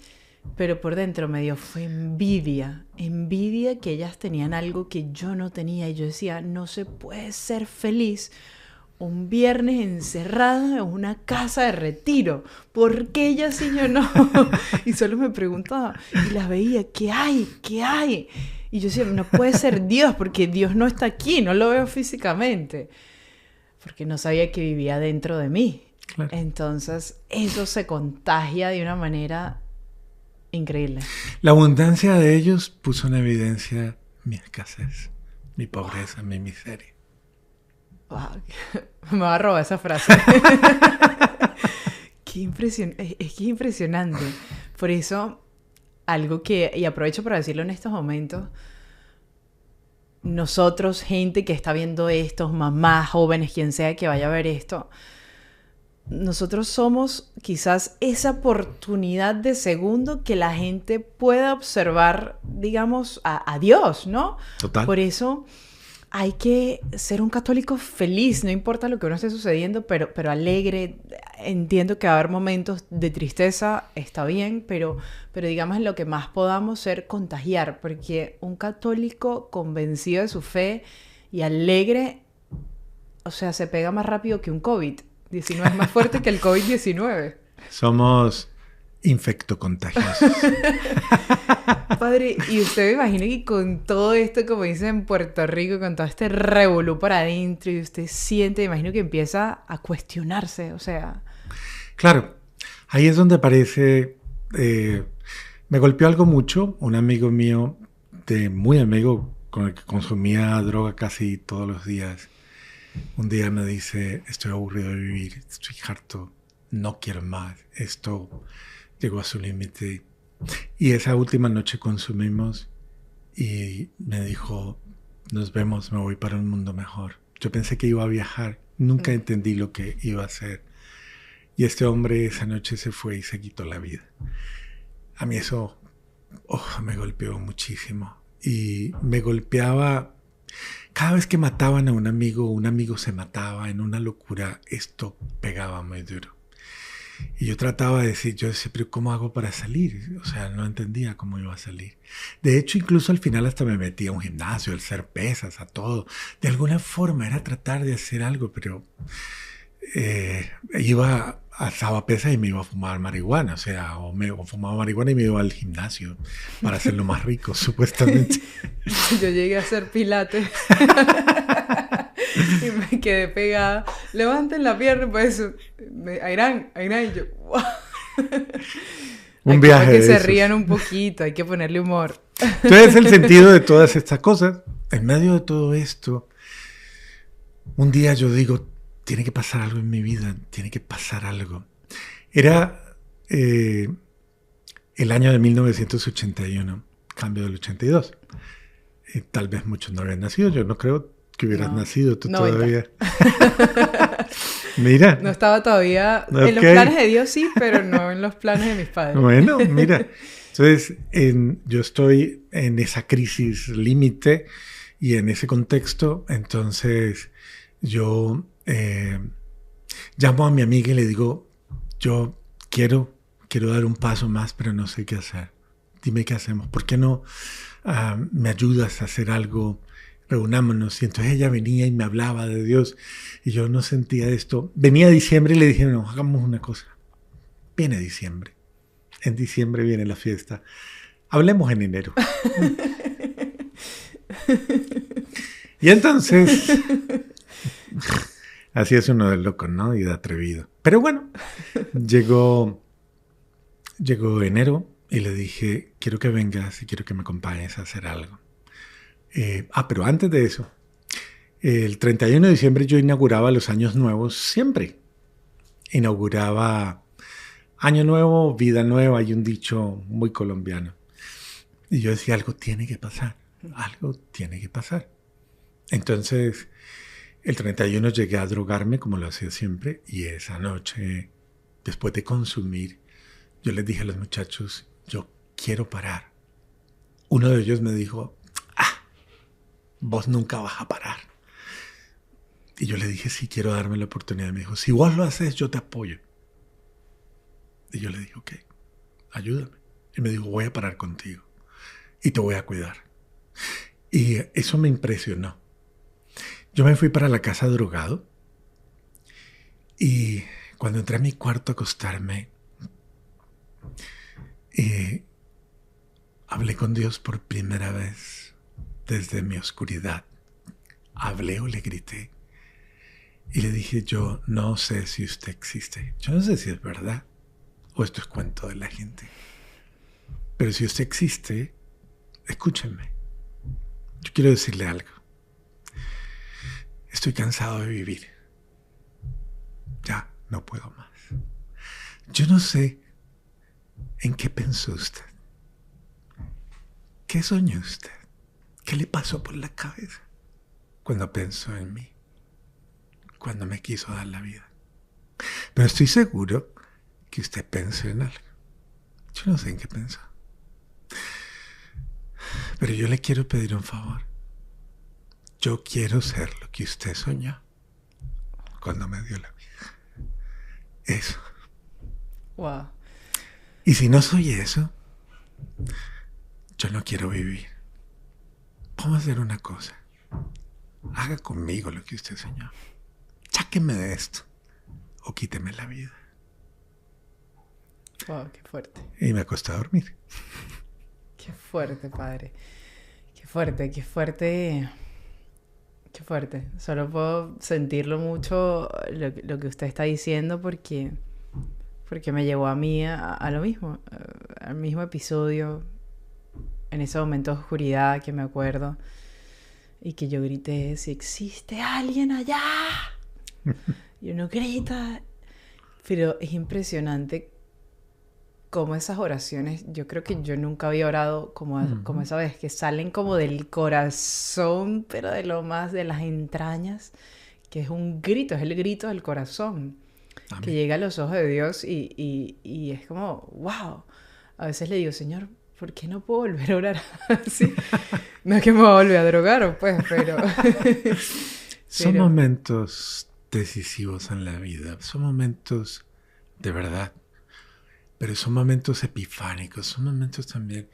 Pero por dentro me dio fue envidia. Envidia que ellas tenían algo que yo no tenía. Y yo decía, no se puede ser feliz un viernes encerrada en una casa de retiro. ¿Por qué ellas sí yo no? Y solo me preguntaba. Y las veía, ¿qué hay? ¿Qué hay? Y yo decía, no puede ser Dios, porque Dios no está aquí. No lo veo físicamente. Porque no sabía que vivía dentro de mí. Claro. Entonces, eso se contagia de una manera increíble. La abundancia de ellos puso en evidencia mi escasez, mi pobreza, mi miseria. Wow. Me va a robar esa frase. Es que es impresionante. Por eso, algo que, y aprovecho para decirlo en estos momentos, nosotros, gente que está viendo esto, mamás, jóvenes, quien sea que vaya a ver esto, nosotros somos quizás esa oportunidad de segundo que la gente pueda observar, digamos, a Dios, ¿no? Total. Por eso hay que ser un católico feliz, no importa lo que uno esté sucediendo, pero alegre. Entiendo que va a haber momentos de tristeza, está bien, pero digamos en lo que más podamos ser contagiar, porque un católico convencido de su fe y alegre, o sea, se pega más rápido que un COVID. 19 es más fuerte que el COVID-19. Somos infectocontagiosos. Padre, y usted me imagina que con todo esto, como dicen en Puerto Rico, con todo este revolú para adentro, y usted siente, me imagino que empieza a cuestionarse, o sea... Claro, ahí es donde aparece... me golpeó algo mucho, un amigo mío, muy amigo, con el que consumía droga casi todos los días. Un día me dice, estoy aburrido de vivir, estoy harto, no quiero más, esto llegó a su límite. Y esa última noche consumimos y me dijo, nos vemos, me voy para un mundo mejor. Yo pensé que iba a viajar, nunca entendí lo que iba a hacer. Y este hombre esa noche se fue y se quitó la vida. A mí eso me golpeó muchísimo. Y me golpeaba Cada vez que mataban a un amigo se mataba en una locura. Esto pegaba muy duro. Y yo trataba de decir, yo decía, pero ¿cómo hago para salir? O sea, no entendía cómo iba a salir. De hecho, incluso al final hasta me metí a un gimnasio, a hacer pesas, a todo. De alguna forma era tratar de hacer algo, pero alzaba pesas y me iba a fumar marihuana. O sea, o fumaba marihuana y me iba al gimnasio para hacerlo más rico, supuestamente. Yo llegué a hacer pilates. Y me quedé pegada. Levanten la pierna, pues. Airán, y yo. ¡Wow! Un viaje para que de se esos. rían un poquito, hay que ponerle humor. Entonces, el sentido de todas estas cosas, en medio de todo esto, un día yo digo, tiene que pasar algo en mi vida, tiene que pasar algo. Era el año de 1981, cambio del 82. Tal vez muchos no habían nacido, yo no creo que hubieras nacido tú 90. todavía. Mira. No estaba todavía en los planes de Dios, sí, pero no en los planes de mis padres. Bueno, mira. Entonces, yo estoy en esa crisis límite y en ese contexto. Entonces, yo llamo a mi amiga y le digo, yo quiero dar un paso más, pero no sé qué hacer. Dime qué hacemos. ¿Por qué no me ayudas a hacer algo? Reunámonos. Y entonces ella venía y me hablaba de Dios y yo no sentía esto. Venía diciembre y le dije, no, hagamos una cosa. Viene diciembre. En diciembre viene la fiesta. Hablemos en enero. Y entonces, así es uno de loco, ¿no? Y de atrevido. Pero bueno, llegó enero y le dije, quiero que vengas y quiero que me acompañes a hacer algo. Pero antes de eso, el 31 de diciembre yo inauguraba los años nuevos siempre. Inauguraba Año Nuevo, Vida Nueva, hay un dicho muy colombiano. Y yo decía, algo tiene que pasar, algo tiene que pasar. Entonces, el 31 llegué a drogarme como lo hacía siempre y esa noche, después de consumir, yo les dije a los muchachos, yo quiero parar. Uno de ellos me dijo, vos nunca vas a parar. Y yo le dije, sí, quiero darme la oportunidad. Me dijo, si vos lo haces, yo te apoyo. Y yo le dije, ok, ayúdame. Y me dijo, voy a parar contigo y te voy a cuidar. Y eso me impresionó. Yo me fui para la casa drogado y cuando entré a mi cuarto a acostarme, hablé con Dios por primera vez desde mi oscuridad. Hablé o le grité y le dije, yo no sé si usted existe. Yo no sé si es verdad o esto es cuento de la gente. Pero si usted existe, escúchenme. Yo quiero decirle algo. Estoy cansado de vivir. Ya no puedo más. Yo no sé en qué pensó usted. ¿Qué soñó usted? ¿Qué le pasó por la cabeza cuando pensó en mí? Cuando me quiso dar la vida. Pero estoy seguro que usted pensó en algo. Yo no sé en qué pensó. Pero yo le quiero pedir un favor. Yo quiero ser lo que usted soñó cuando me dio la vida. Eso. Wow. Y si no soy eso, yo no quiero vivir. Vamos a hacer una cosa. Haga conmigo lo que usted soñó. Sáqueme de esto o quíteme la vida. Wow, qué fuerte. Y me acosté a dormir. Qué fuerte, padre. Qué fuerte, qué fuerte. Qué fuerte. Solo puedo sentirlo mucho lo que usted está diciendo porque me llevó a mí a lo mismo, al mismo episodio, en ese momento de oscuridad que me acuerdo y que yo grité, si existe alguien allá. Y uno grita. Pero es impresionante cómo esas oraciones, yo creo que yo nunca había orado como esa vez, que salen como del corazón, pero de lo más de las entrañas, que es un grito, es el grito del corazón. Que llega a los ojos de Dios y es como, wow. A veces le digo, Señor, ¿por qué no puedo volver a orar así? No es que me voy a volver a drogar, pues, pero... Son momentos decisivos en la vida, son momentos de verdad, pero son momentos epifánicos, son momentos también...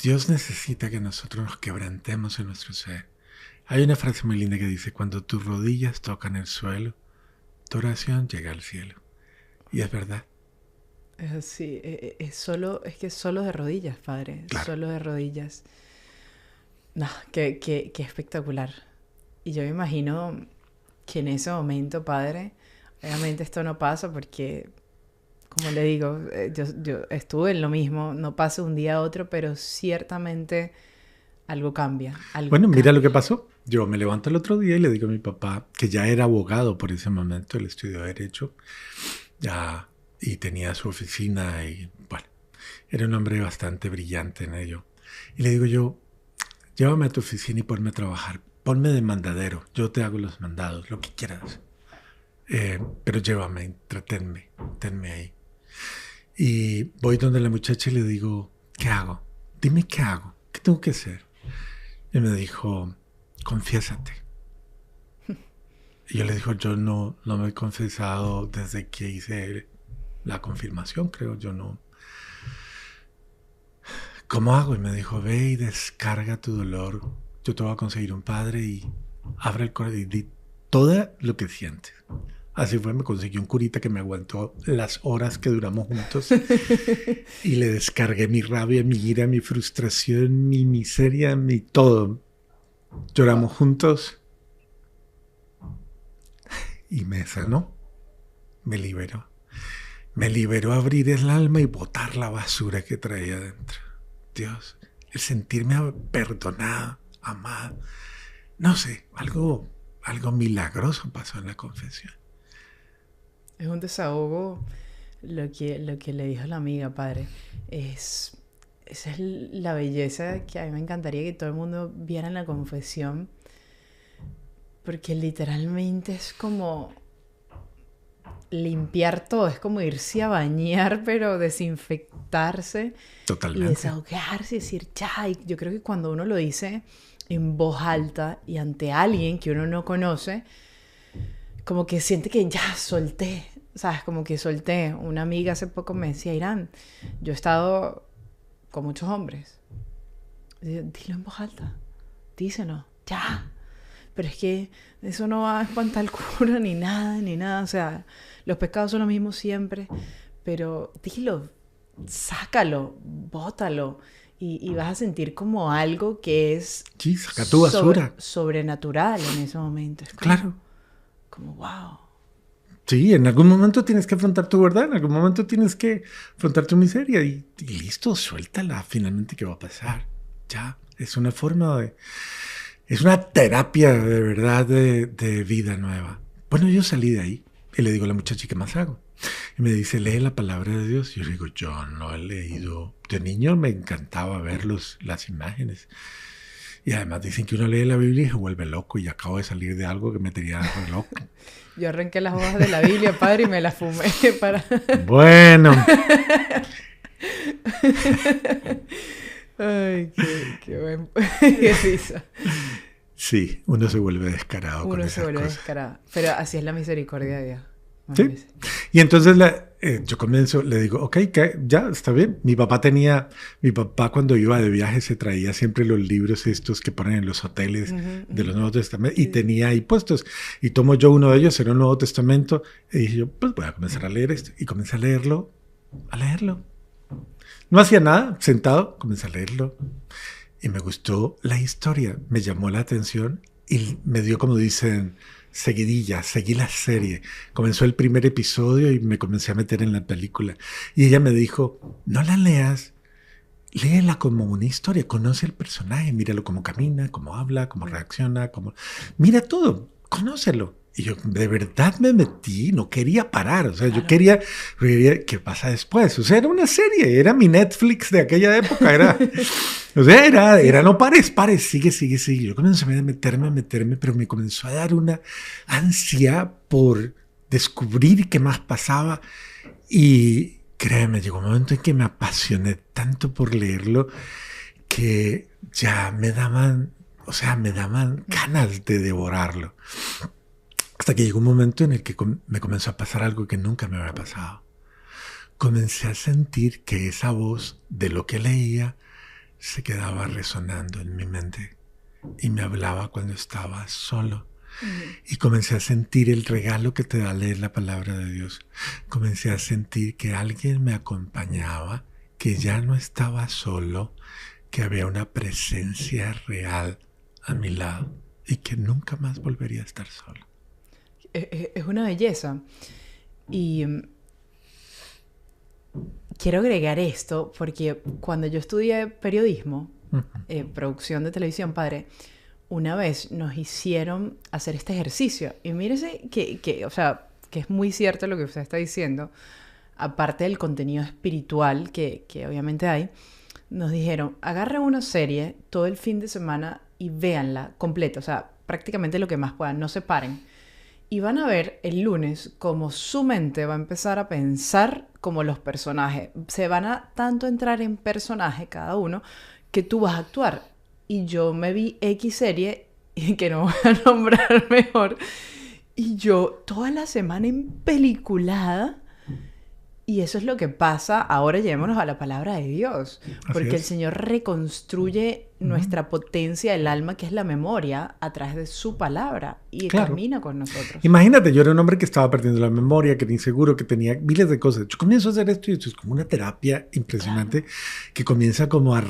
Dios necesita que nosotros nos quebrantemos en nuestro ser. Hay una frase muy linda que dice, cuando tus rodillas tocan el suelo, tu oración llega al cielo. Y es verdad. Sí, es que solo de rodillas, padre, Claro. solo de rodillas. No, qué espectacular. Y yo me imagino que en ese momento, padre, obviamente esto no pasa porque, como le digo, yo estuve en lo mismo, no pasa un día a otro, pero ciertamente algo cambia, algo Bueno, mira lo que cambia. pasó. Yo me levanto el otro día y le digo a mi papá, que ya era abogado por ese momento, él estudió Derecho, ya, y tenía su oficina y, bueno, era un hombre bastante brillante en ello. Y le digo yo, llévame a tu oficina y ponme a trabajar. Ponme de mandadero. Yo te hago los mandados, lo que quieras. Pero llévame, entretenme, tenme ahí. Y voy donde la muchacha y le digo, ¿qué hago? Dime qué hago. ¿Qué tengo que hacer? Y me dijo, confiésate. Y yo le digo, yo no me he confesado desde que hice la confirmación, creo. Yo no. ¿Cómo hago? Y me dijo, ve y descarga tu dolor. Yo te voy a conseguir un padre y abre el corazón y di todo lo que sientes. Así fue, me conseguí un curita que me aguantó las horas que duramos juntos y le descargué mi rabia, mi ira, mi frustración, mi miseria, mi todo. Lloramos juntos y me sanó, me liberó. Me liberó abrir el alma y botar la basura que traía dentro. Dios, el sentirme perdonado, amado. No sé, algo milagroso pasó en la confesión. Es un desahogo lo que le dijo la amiga, padre. Esa es la belleza que a mí me encantaría que todo el mundo viera en la confesión. Porque literalmente es como limpiar todo, es como irse a bañar, pero desinfectarse y Totalmente. desahogarse y decir, ya, y yo creo que cuando uno lo dice en voz alta y ante alguien que uno no conoce, como que siente que ya solté, ¿sabes? Como que solté. Una amiga hace poco me decía, Irán, yo he estado con muchos hombres. Y yo, dilo en voz alta, díselo, ya. Pero es que eso no va a espantar el cura ni nada. O sea, los pecados son los mismos siempre. Pero dilo, sácalo, bótalo. Y vas a sentir como algo que es Sí, saca tu basura. sobrenatural en ese momento. Es como, Claro. como wow. Sí, en algún momento tienes que afrontar tu verdad, en algún momento tienes que afrontar tu miseria y listo, suéltala. Finalmente, ¿qué va a pasar? Ya, es una forma de... Es una terapia de verdad de vida nueva. Bueno, yo salí de ahí y le digo a la muchacha, ¿qué más hago? Y me dice, lee la palabra de Dios. Y yo le digo, yo no he leído. De niño me encantaba ver las imágenes. Y además dicen que uno lee la Biblia y se vuelve loco. Y acabo de salir de algo que me tenía loco. Yo arranqué las hojas de la Biblia, padre, y me las fumé para... Bueno. Ay, qué buen... qué risa. Sí, uno se vuelve descarado con Uno se esas vuelve cosas. descarado. Pero así es la misericordia de Dios. Sí. Imagínese. Y entonces yo comienzo, le digo, ok, ya está bien. Mi papá cuando iba de viaje se traía siempre los libros estos que ponen en los hoteles de los Nuevos Testamentos y tenía ahí puestos. Y tomo yo uno de ellos, era un Nuevo Testamento, y dije yo, pues voy a comenzar a leer esto. Y comencé a leerlo. No hacía nada, sentado, comencé a leerlo. Y me gustó la historia, me llamó la atención y me dio, como dicen, seguidilla, seguí la serie. Comenzó el primer episodio y me comencé a meter en la película. Y ella me dijo, no la leas, léela como una historia, conoce el personaje, míralo cómo camina, cómo habla, cómo reacciona, mira todo, conócelo. Y yo de verdad me metí, no quería parar, o sea, yo quería, ¿qué pasa después? O sea, era una serie, era mi Netflix de aquella época, o sea, era no pares, sigue. Yo comencé a meterme, pero me comenzó a dar una ansia por descubrir qué más pasaba y créeme, llegó un momento en que me apasioné tanto por leerlo que ya me daban ganas de devorarlo. Hasta que llegó un momento en el que me comenzó a pasar algo que nunca me había pasado. Comencé a sentir que esa voz de lo que leía se quedaba resonando en mi mente y me hablaba cuando estaba solo. Y comencé a sentir el regalo que te da leer la palabra de Dios. Comencé a sentir que alguien me acompañaba, que ya no estaba solo, que había una presencia real a mi lado y que nunca más volvería a estar solo. Es una belleza. Y quiero agregar esto porque cuando yo estudié periodismo, producción de televisión, padre, una vez nos hicieron hacer este ejercicio. Y mírese o sea, que es muy cierto lo que usted está diciendo. Aparte del contenido espiritual que obviamente hay, nos dijeron, agarren una serie todo el fin de semana y véanla completa. O sea, prácticamente lo que más puedan, no se paren. Y van a ver el lunes cómo su mente va a empezar a pensar como los personajes. Se van a tanto entrar en personaje cada uno que tú vas a actuar. Y yo me vi X serie, que no voy a nombrar mejor, y yo toda la semana empeliculada. Y eso es lo que pasa. Ahora llevémonos a la palabra de Dios. Porque el Señor reconstruye nuestra potencia del alma, que es la memoria, a través de su palabra. Y camina con nosotros. Imagínate, yo era un hombre que estaba perdiendo la memoria, que era inseguro, que tenía miles de cosas. Yo comienzo a hacer esto y esto es como una terapia impresionante que comienza como a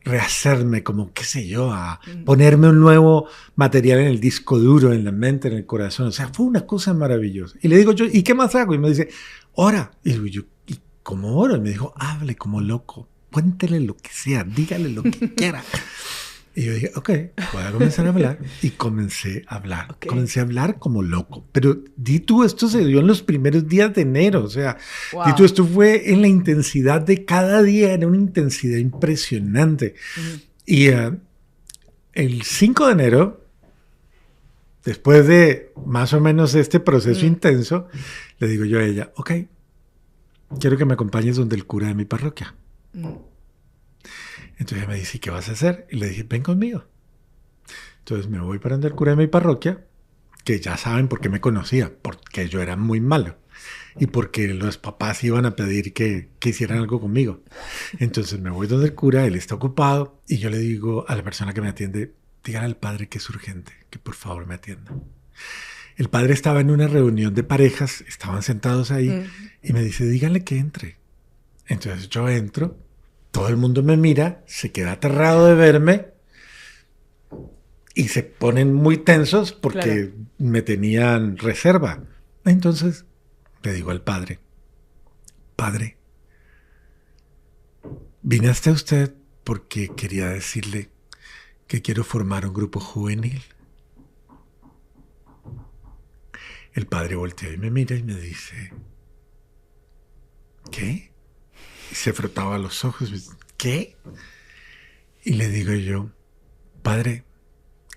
rehacerme, como qué sé yo, a ponerme un nuevo material en el disco duro, en la mente, en el corazón. O sea, fue una cosa maravillosa. Y le digo yo, ¿y qué más hago? Y me dice, ora. Y digo yo, ¿y cómo oro? Y me dijo, hable como loco, cuéntele lo que sea, dígale lo que quiera. Y yo dije, ok, voy a comenzar a hablar. Y comencé a hablar. Okay. Comencé a hablar como loco. Pero di tú, esto se dio en los primeros días de enero. O sea, di tú, esto fue en la intensidad de cada día. Era una intensidad impresionante. Y el 5 de enero, después de más o menos este proceso intenso, le digo yo a ella, ok, quiero que me acompañes donde el cura de mi parroquia. Entonces ella me dice, ¿qué vas a hacer? Y le dije, ven conmigo. Entonces me voy para donde el cura de mi parroquia, que ya saben por qué me conocía, porque yo era muy malo y porque los papás iban a pedir que hicieran algo conmigo. Entonces me voy donde el cura, él está ocupado y yo le digo a la persona que me atiende, dígale al padre que es urgente, que por favor me atienda. El padre estaba en una reunión de parejas, estaban sentados ahí y me dice, díganle que entre. Entonces yo entro. Todo el mundo me mira, se queda aterrado de verme y se ponen muy tensos porque me tenían reserva. Entonces le digo al padre, padre, vine hasta usted porque quería decirle que quiero formar un grupo juvenil. El padre voltea y me mira y me dice, ¿qué? Y se frotaba los ojos. ¿Qué? Y le digo yo, padre,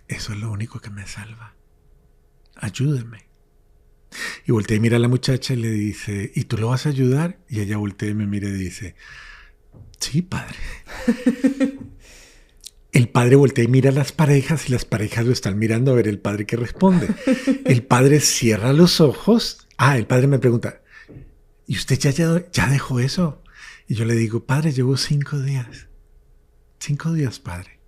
eso es lo único que me salva. Ayúdeme. Y voltea y mira a la muchacha y le dice, ¿y tú lo vas a ayudar? Y ella voltea y me mira y dice, sí, padre. El padre voltea y mira a las parejas y las parejas lo están mirando a ver el padre qué responde. El padre cierra los ojos. El padre me pregunta, ¿y usted ya dejó eso? Y yo le digo, padre, llevo 5 días. 5 días, padre.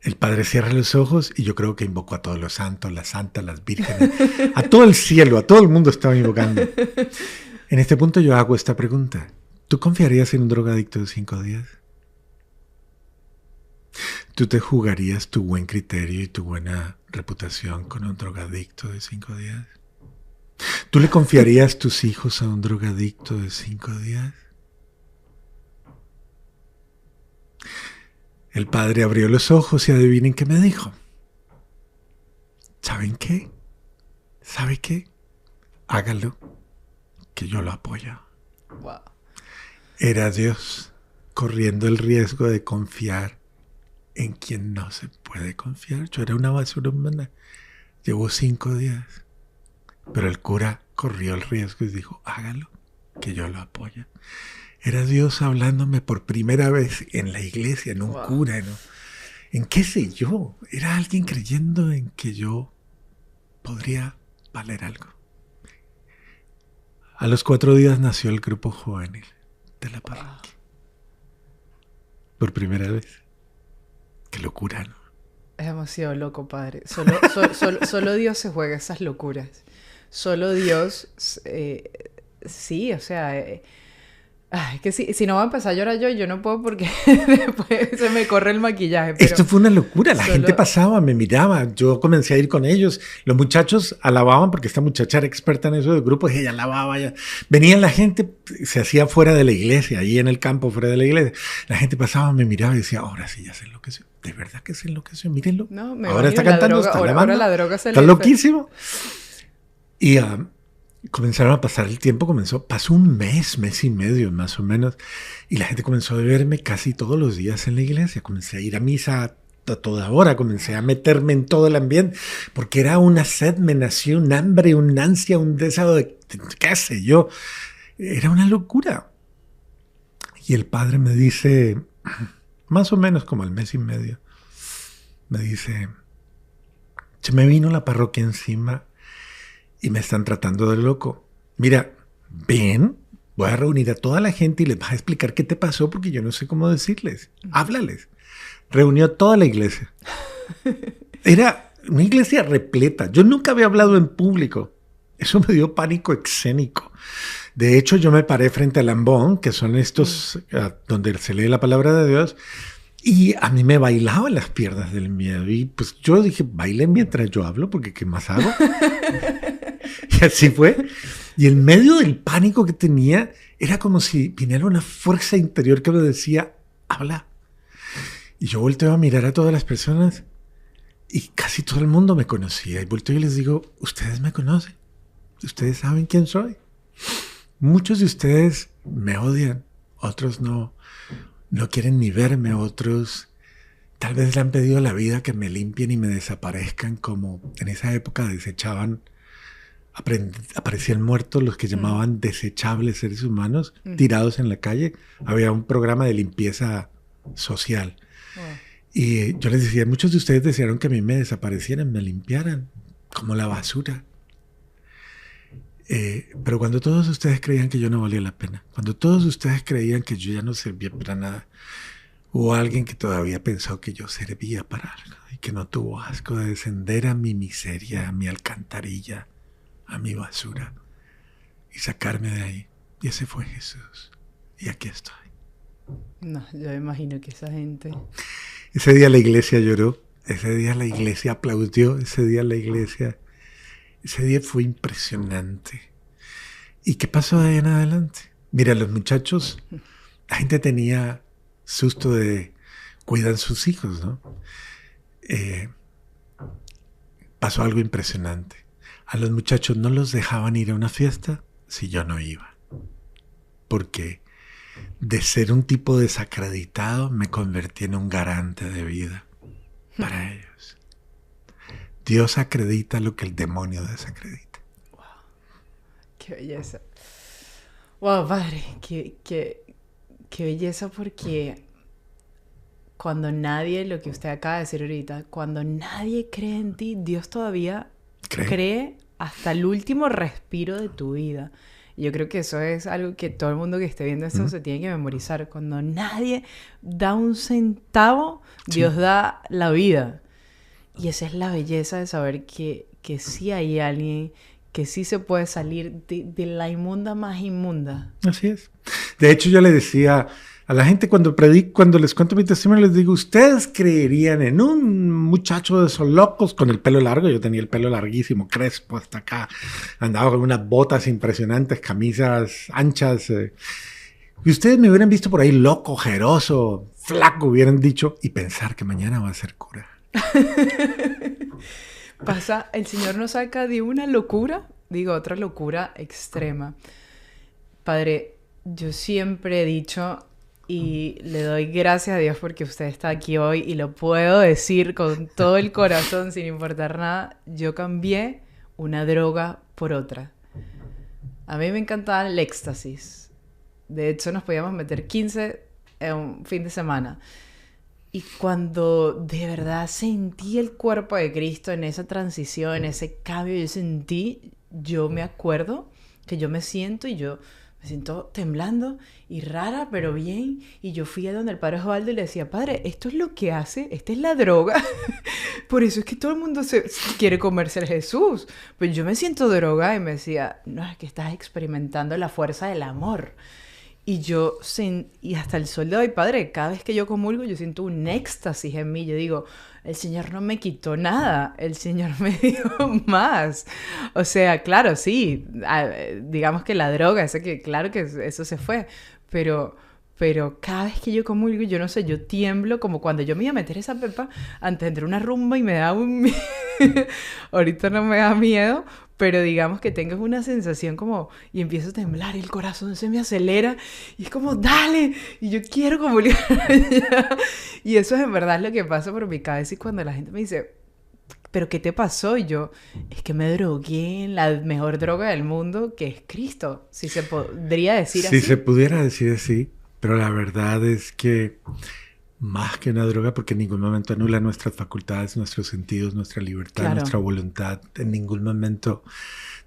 El padre cierra los ojos y yo creo que invocó a todos los santos, las santas, las vírgenes, a todo el cielo, a todo el mundo estaba invocando. En este punto yo hago esta pregunta. ¿Tú confiarías en un drogadicto de 5 días? ¿Tú te jugarías tu buen criterio y tu buena reputación con un drogadicto de 5 días? ¿Tú le confiarías tus hijos a un drogadicto de 5 días? El padre abrió los ojos y adivinen qué me dijo. ¿Saben qué? ¿Sabe qué? Hágalo, que yo lo apoyo. Wow. Era Dios corriendo el riesgo de confiar en quien no se puede confiar. Yo era una basura humana. Llevo 5 días. Pero el cura corrió el riesgo y dijo, hágalo, que yo lo apoyo. Era Dios hablándome por primera vez en la iglesia, en un cura, en qué sé yo. Era alguien creyendo en que yo podría valer algo. A los 4 días nació el grupo juvenil de la parroquia. Por primera vez. Qué locura, ¿no? Es demasiado loco, padre. Solo Dios se juega esas locuras. Solo Dios, sí, o sea, ay, que si no va a empezar a llorar yo no puedo porque después se me corre el maquillaje. Pero esto fue una locura, la gente pasaba, me miraba, yo comencé a ir con ellos, los muchachos alababan porque esta muchacha era experta en eso del grupo, y ella alababa, venía la gente, se hacía fuera de la iglesia, ahí en el campo fuera de la iglesia, la gente pasaba, me miraba y decía, ahora sí ya se enloqueció, de verdad que se enloqueció, mírenlo, no, ahora está cantando, droga, está alabando, ahora la droga se está le loquísimo. Y comenzaron a pasar el tiempo, pasó un mes y medio más o menos, y la gente comenzó a verme casi todos los días en la iglesia. Comencé a ir a misa a toda hora, comencé a meterme en todo el ambiente, porque era una sed, me nació un hambre, una ansia, un deseo de qué sé yo. Era una locura. Y el padre me dice, más o menos como al mes y medio, me dice, se me vino la parroquia encima y me están tratando de loco. Mira, ven, voy a reunir a toda la gente y les vas a explicar qué te pasó porque yo no sé cómo decirles. Háblales. Reunió toda la iglesia. Era una iglesia repleta. Yo nunca había hablado en público. Eso me dio pánico escénico. De hecho, yo me paré frente al ambón, que son estos donde se lee la palabra de Dios, y a mí me bailaban las piernas del miedo. Y pues yo dije, bailen mientras yo hablo, porque ¿qué más hago? Y así fue. Y en medio del pánico que tenía, era como si viniera una fuerza interior que me decía, habla. Y yo volteo a mirar a todas las personas y casi todo el mundo me conocía. Y volteo y les digo, ustedes me conocen. Ustedes saben quién soy. Muchos de ustedes me odian. Otros no quieren ni verme. Otros tal vez le han pedido a la vida que me limpien y me desaparezcan, como en esa época desechaban. Aparecían muertos los que llamaban desechables seres humanos, tirados en la calle. Había un programa de limpieza social. Y yo les decía, muchos de ustedes desearon que a mí me desaparecieran, me limpiaran, como la basura. Pero cuando todos ustedes creían que yo no valía la pena, cuando todos ustedes creían que yo ya no servía para nada, hubo alguien que todavía pensó que yo servía para algo y que no tuvo asco de descender a mi miseria, a mi alcantarilla, a mi basura y sacarme de ahí. Y ese fue Jesús. Y aquí estoy. No, yo imagino que esa gente... Ese día la iglesia lloró, ese día la iglesia aplaudió, ese día fue impresionante. ¿Y qué pasó de ahí en adelante? Mira, los muchachos, la gente tenía susto de cuidan sus hijos, ¿no? Pasó algo impresionante. A los muchachos no los dejaban ir a una fiesta si yo no iba. Porque de ser un tipo desacreditado me convertí en un garante de vida para ellos. Dios acredita lo que el demonio desacredita. Wow. Qué belleza. Wow, padre, qué belleza, porque cuando nadie, lo que usted acaba de decir ahorita, cuando nadie cree en ti, Dios todavía cree hasta el último respiro de tu vida. Yo creo que eso es algo que todo el mundo que esté viendo esto se tiene que memorizar. Cuando nadie da un centavo, Dios da la vida. Y esa es la belleza de saber que sí hay alguien, que sí se puede salir de la inmunda más inmunda. Así es. De hecho, yo le decía a la gente cuando les cuento mi testimonio, les digo, ¿ustedes creerían en un muchacho de esos locos con el pelo largo? Yo tenía el pelo larguísimo, crespo hasta acá. Andaba con unas botas impresionantes, camisas anchas. Y ustedes me hubieran visto por ahí loco, ojeroso, flaco, hubieran dicho, y pensar que mañana va a ser cura. Pasa, el Señor nos saca de una locura, digo, otra locura extrema. Padre, yo siempre he dicho... Y le doy gracias a Dios porque usted está aquí hoy y lo puedo decir con todo el corazón, sin importar nada. Yo cambié una droga por otra. A mí me encantaba el éxtasis. De hecho, nos podíamos meter 15 en un fin de semana. Y cuando de verdad sentí el cuerpo de Cristo en esa transición, en ese cambio, yo me acuerdo que yo me siento y yo me siento temblando y rara, pero bien. Y yo fui a donde el padre Osvaldo y le decía, padre, esto es lo que hace, esta es la droga. Por eso es que todo el mundo quiere comerse a Jesús. Pues yo me siento drogada y me decía, no, es que estás experimentando la fuerza del amor. Y y hasta el sol de hoy, padre, cada vez que yo comulgo, yo siento un éxtasis en mí. Yo digo, el Señor no me quitó nada, el Señor me dio más. O sea, claro, sí, digamos que la droga, claro que eso se fue, pero cada vez que yo comulgo, yo no sé, yo tiemblo como cuando yo me iba a meter esa pepa antes de entrar a una rumba y me da un... Ahorita no me da miedo, pero digamos que tengo una sensación como... Y empiezo a temblar y el corazón se me acelera y es como, ¡dale! Y yo quiero comulgar allá. Y eso es en verdad lo que pasa por mi cabeza y cuando la gente me dice... ¿Pero qué te pasó? Y yo, es que me drogué en la mejor droga del mundo, que es Cristo. Si se podría decir así. Si se pudiera decir así, pero la verdad es que más que una droga, porque en ningún momento anula nuestras facultades, nuestros sentidos, nuestra libertad, claro, nuestra voluntad, en ningún momento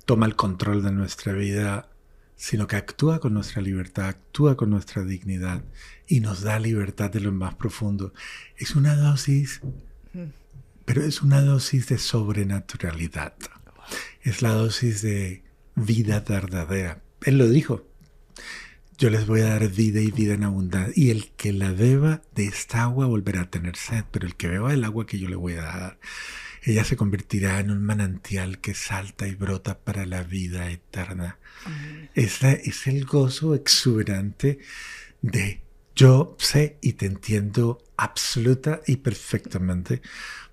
toma el control de nuestra vida, sino que actúa con nuestra libertad, actúa con nuestra dignidad y nos da libertad de lo más profundo. Es una dosis... Pero es una dosis de sobrenaturalidad. Es la dosis de vida verdadera. Él lo dijo. Yo les voy a dar vida y vida en abundancia. Y el que la beba de esta agua volverá a tener sed. Pero el que beba del agua que yo le voy a dar, ella se convertirá en un manantial que salta y brota para la vida eterna. Es el gozo exuberante de yo sé y te entiendo absoluta y perfectamente.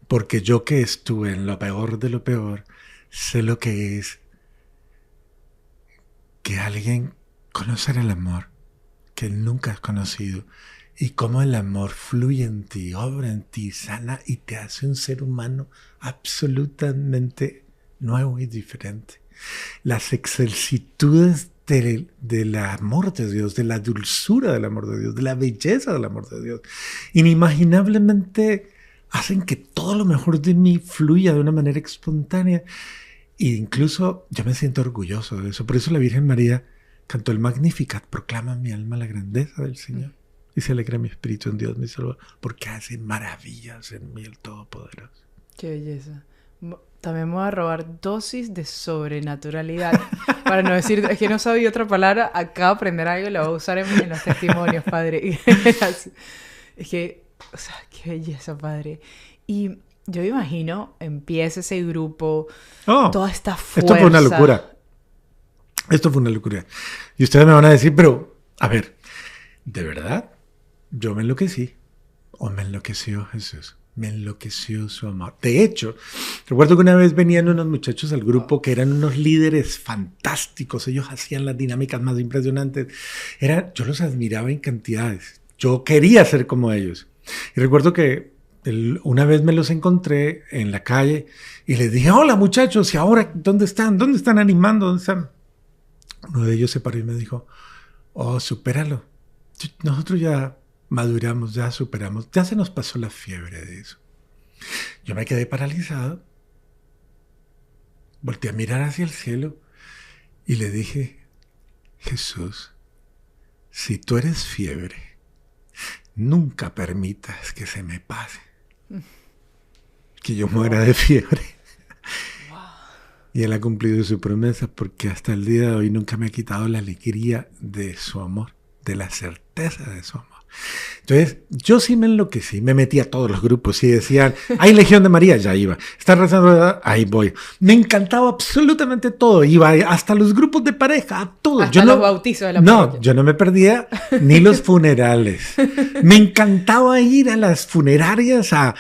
Porque yo que estuve en lo peor de lo peor, sé lo que es que alguien conocer el amor que nunca has conocido y cómo el amor fluye en ti, obra en ti, sana y te hace un ser humano absolutamente nuevo y diferente. Las excelsitudes del amor de Dios, de la dulzura del amor de Dios, de la belleza del amor de Dios, inimaginablemente hacen que todo lo mejor de mí fluya de una manera espontánea. E incluso yo me siento orgulloso de eso. Por eso la Virgen María cantó el Magnificat, proclama en mi alma la grandeza del Señor. Y se alegra mi espíritu en Dios mi Salvador, porque hace maravillas en mí el Todopoderoso. Qué belleza. También me voy a robar dosis de sobrenaturalidad. Para no decir, es que no sabía otra palabra, acabo de aprender algo y lo voy a usar en los testimonios, padre. Es que... O sea, qué belleza, padre. Y yo me imagino, empieza ese grupo, toda esta fuerza. Esto fue una locura. Esto fue una locura. Y ustedes me van a decir, pero, a ver, ¿de verdad? Yo me enloquecí. ¿O me enloqueció Jesús? Me enloqueció su amor. De hecho, recuerdo que una vez venían unos muchachos al grupo que eran unos líderes fantásticos. Ellos hacían las dinámicas más impresionantes. Yo los admiraba en cantidades. Yo quería ser como ellos. Y recuerdo que una vez me los encontré en la calle y les dije, hola muchachos, ¿y ahora dónde están? ¿Dónde están animando? ¿Dónde están? Uno de ellos se paró y me dijo, supéralo. Nosotros ya maduramos, ya superamos, ya se nos pasó la fiebre de eso. Yo me quedé paralizado, volteé a mirar hacia el cielo y le dije, Jesús, si tú eres fiebre, nunca permitas que se me pase. Que yo muera de fiebre. Wow. Y Él ha cumplido su promesa porque hasta el día de hoy nunca me ha quitado la alegría de su amor, de la certeza de su amor. Entonces, yo sí me enloquecí, me metí a todos los grupos y decían, hay Legión de María, ya iba. ¿Están rezando? Ahí voy. Me encantaba absolutamente todo, iba hasta los grupos de pareja, a todo. Hasta los bautizos de la parroquia. No, yo no me perdía ni los funerales. Me encantaba ir a las funerarias a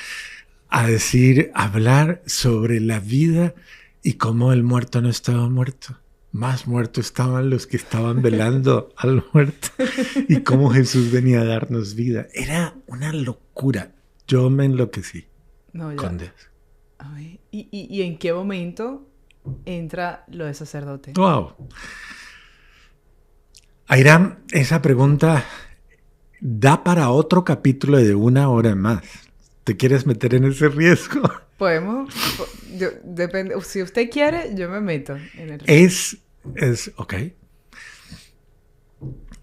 hablar sobre la vida y cómo el muerto no estaba muerto. Más muertos estaban los que estaban velando al muerto y cómo Jesús venía a darnos vida. Era una locura. Yo me enloquecí con Dios. Ay, ¿y en qué momento entra lo de sacerdote? Wow. Airam, esa pregunta da para otro capítulo de 1 hora más. ¿Te quieres meter en ese riesgo? Podemos, depende, si usted quiere, yo me meto en el Ok.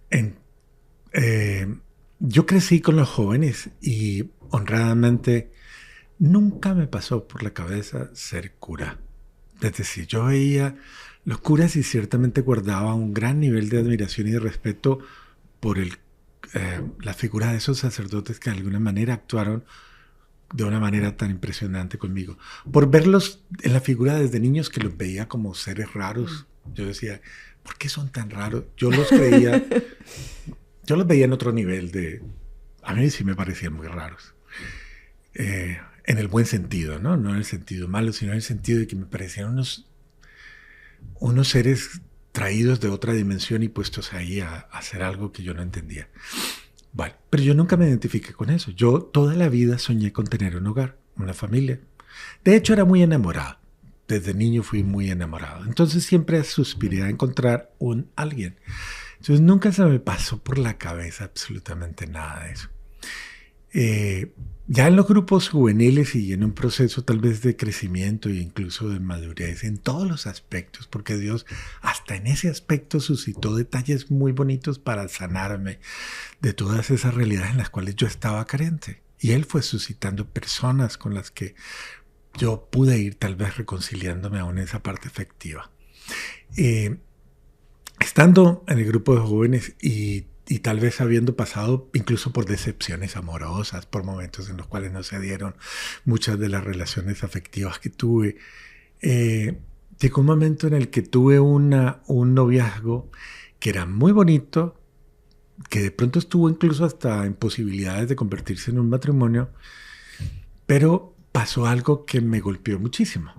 En, yo crecí con los jóvenes y honradamente nunca me pasó por la cabeza ser cura. Es decir, yo veía los curas y ciertamente guardaba un gran nivel de admiración y de respeto por la figura de esos sacerdotes que de alguna manera actuaron de una manera tan impresionante conmigo. Por verlos en la figura desde niños que los veía como seres raros. Yo decía, ¿por qué son tan raros? Yo los veía en otro nivel de... A mí sí me parecían muy raros. En el buen sentido, ¿no? No en el sentido malo, sino en el sentido de que me parecían unos seres traídos de otra dimensión y puestos ahí a hacer algo que yo no entendía. Vale, pero yo nunca me identifiqué con eso. Yo toda la vida soñé con tener un hogar, una familia. De hecho, era muy enamorado. Desde niño fui muy enamorado. Entonces siempre suspiré a encontrar alguien. Entonces nunca se me pasó por la cabeza absolutamente nada de eso. Ya en los grupos juveniles y en un proceso tal vez de crecimiento e incluso de madurez en todos los aspectos, porque Dios hasta en ese aspecto suscitó detalles muy bonitos para sanarme de todas esas realidades en las cuales yo estaba carente. Y Él fue suscitando personas con las que yo pude ir tal vez reconciliándome aún en esa parte afectiva. Estando en el grupo de jóvenes y tal vez habiendo pasado incluso por decepciones amorosas, por momentos en los cuales no se dieron muchas de las relaciones afectivas que tuve, llegó un momento en el que tuve un noviazgo que era muy bonito, que de pronto estuvo incluso hasta en posibilidades de convertirse en un matrimonio, pero pasó algo que me golpeó muchísimo.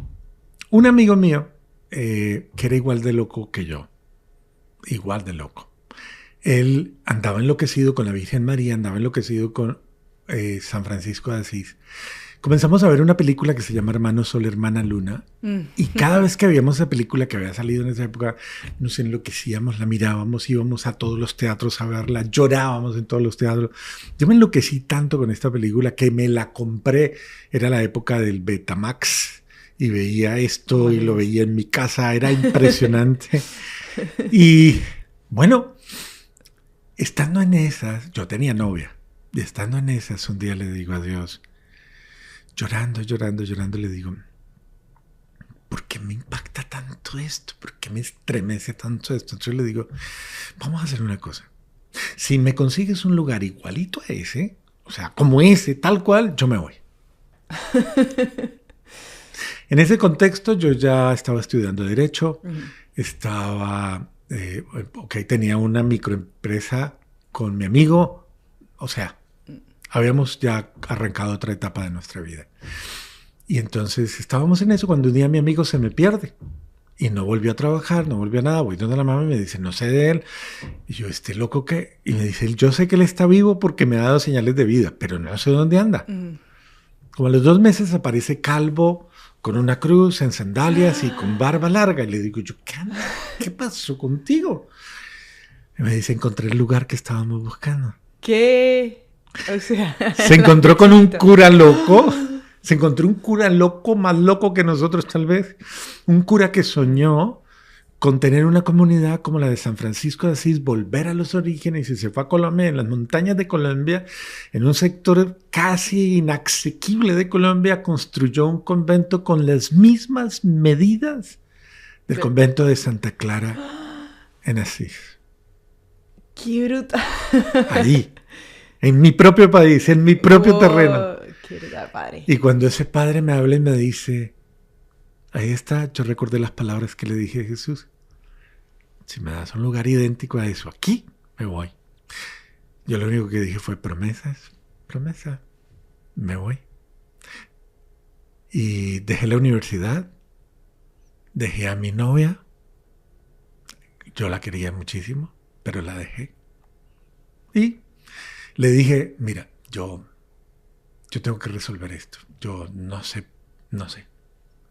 Un amigo mío, que era igual de loco que yo, igual de loco. Él andaba enloquecido con la Virgen María, andaba enloquecido con San Francisco de Asís. Comenzamos a ver una película que se llama Hermano Sol, Hermana Luna. Y cada vez que veíamos esa película que había salido en esa época, nos enloquecíamos, la mirábamos, íbamos a todos los teatros a verla, llorábamos en todos los teatros. Yo me enloquecí tanto con esta película que me la compré. Era la época del Betamax y veía esto y lo veía en mi casa. Era impresionante. Y bueno... Estando en esas, yo tenía novia, y estando en esas, un día le digo a Dios, llorando, le digo, ¿por qué me impacta tanto esto? ¿Por qué me estremece tanto esto? Entonces le digo, vamos a hacer una cosa. Si me consigues un lugar igualito a ese, o sea, como ese, tal cual, yo me voy. En ese contexto yo ya estaba estudiando Derecho, tenía una microempresa con mi amigo, o sea, habíamos ya arrancado otra etapa de nuestra vida. Y entonces estábamos en eso cuando un día mi amigo se me pierde y no volvió a trabajar, no volvió a nada. Voy donde la mamá y me dice, no sé de él. Y yo, ¿este loco qué? Y me dice, yo sé que él está vivo porque me ha dado señales de vida, pero no sé dónde anda. Como a los 2 meses aparece calvo, con una cruz, en sandalias y con barba larga. Y le digo yo, ¿qué pasó contigo? Y me dice, encontré el lugar que estábamos buscando. ¿Qué? O sea... Se encontró con un cura loco. Se encontró un cura loco, más loco que nosotros tal vez. Un cura que soñó con tener una comunidad como la de San Francisco de Asís, volver a los orígenes, y se fue a Colombia, en las montañas de Colombia, en un sector casi inasequible de Colombia, construyó un convento con las mismas medidas del convento de Santa Clara en Asís. ¡Qué brutal! Ahí, en mi propio país, en mi propio terreno. ¡Qué brutal, padre! Y cuando ese padre me habla y me dice, ahí está, yo recordé las palabras que le dije a Jesús. Si me das un lugar idéntico a eso, aquí me voy. Yo lo único que dije fue promesa, me voy. Y dejé la universidad, dejé a mi novia. Yo la quería muchísimo, pero la dejé. Y le dije, mira, yo tengo que resolver esto. Yo no sé.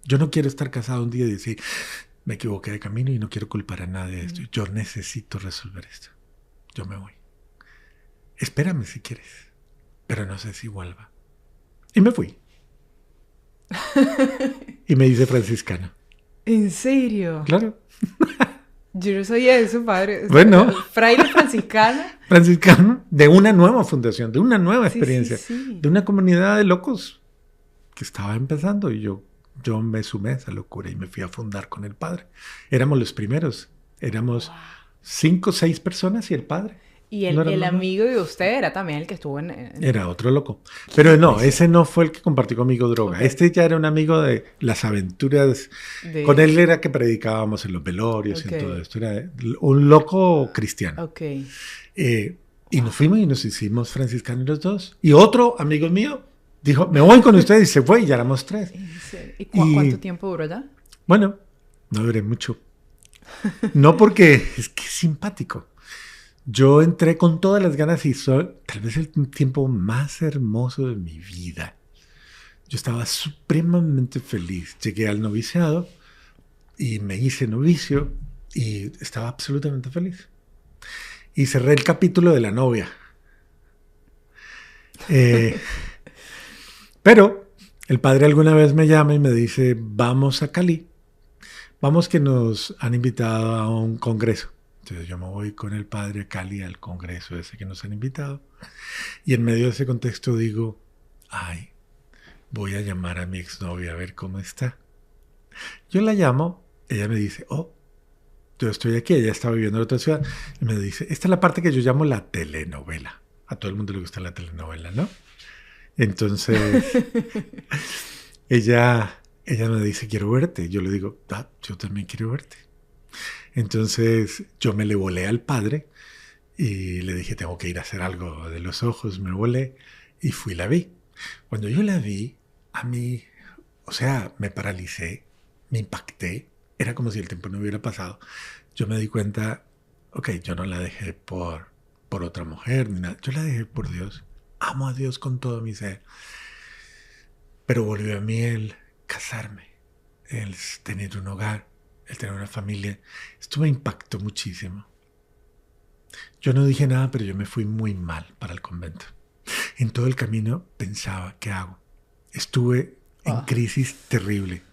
Yo no quiero estar casado un día y decir, me equivoqué de camino y no quiero culpar a nadie de esto. Yo necesito resolver esto. Yo me voy. Espérame si quieres, pero no sé si vuelva. Y me fui. Y me hice franciscano. ¿En serio? Claro. Yo no sabía eso, padre. Bueno. Fraile franciscano. Franciscano, de una nueva fundación, de una nueva experiencia, sí. de una comunidad de locos que estaba empezando y yo me sumé a esa locura y me fui a fundar con el padre. Éramos los primeros, éramos 5 o 6 personas y el padre. Y el amigo de usted era también el que estuvo en... Era otro loco. Pero no, ese no fue el que compartió conmigo droga. Okay. Este ya era un amigo de las aventuras. Con él era que predicábamos en los velorios y en todo esto. Era un loco cristiano. Okay. Y nos fuimos y nos hicimos franciscanos los dos. Y otro amigo mío dijo, me voy con ustedes, y se fue y ya éramos 3. ¿Y cuánto tiempo duró ya? Bueno, no duré mucho. No porque es que es simpático. Yo entré con todas las ganas y tal vez el tiempo más hermoso de mi vida. Yo estaba supremamente feliz. Llegué al noviciado y me hice novicio y estaba absolutamente feliz. Y cerré el capítulo de la novia. Pero el padre alguna vez me llama y me dice, vamos a Cali. Vamos que nos han invitado a un congreso. Entonces yo me voy con el padre a Cali al congreso ese que nos han invitado. Y en medio de ese contexto digo, ay, voy a llamar a mi exnovia a ver cómo está. Yo la llamo, ella me dice, oh, yo estoy aquí, ella está viviendo en otra ciudad. Y me dice, esta es la parte que yo llamo la telenovela. A todo el mundo le gusta la telenovela, ¿no? Entonces, ella me dice, quiero verte. Yo le digo, yo también quiero verte. Entonces yo me le volé al padre y le dije, tengo que ir a hacer algo de los ojos. Me volé y fui y la vi. Cuando yo la vi, a mí, o sea, me paralicé, me impacté. Era como si el tiempo no hubiera pasado. Yo me di cuenta, ok, yo no la dejé por otra mujer ni nada. Yo la dejé por Dios. Amo a Dios con todo mi ser. Pero volvió a mí el casarme, el tener un hogar, el tener una familia. Esto me impactó muchísimo. Yo no dije nada, pero yo me fui muy mal para el convento. En todo el camino pensaba, ¿qué hago? Estuve en crisis terrible.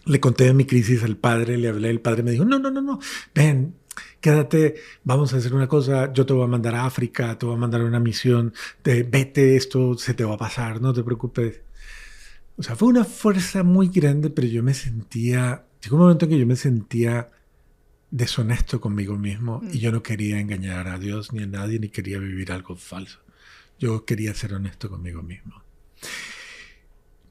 Le conté de mi crisis al padre, le hablé, el padre me dijo, no, ven, quédate, vamos a hacer una cosa, yo te voy a mandar a África, te voy a mandar a una misión, vete, esto se te va a pasar, no te preocupes. O sea, fue una fuerza muy grande, pero yo me sentía, llegó un momento en que yo me sentía deshonesto conmigo mismo y yo no quería engañar a Dios ni a nadie, ni quería vivir algo falso. Yo quería ser honesto conmigo mismo.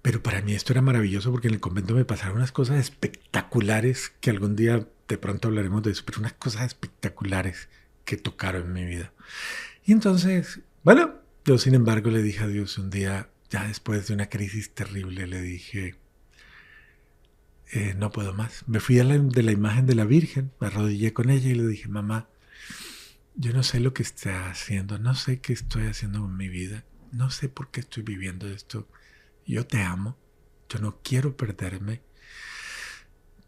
Pero para mí esto era maravilloso porque en el convento me pasaron unas cosas espectaculares que algún día de pronto hablaremos de eso, pero unas cosas espectaculares que tocaron mi vida. Y entonces, bueno, yo sin embargo le dije a Dios un día, ya después de una crisis terrible, le dije, no puedo más. Me fui de la imagen de la Virgen, me arrodillé con ella y le dije, mamá, yo no sé lo que está haciendo, no sé qué estoy haciendo con mi vida, no sé por qué estoy viviendo esto. Yo te amo, yo no quiero perderme,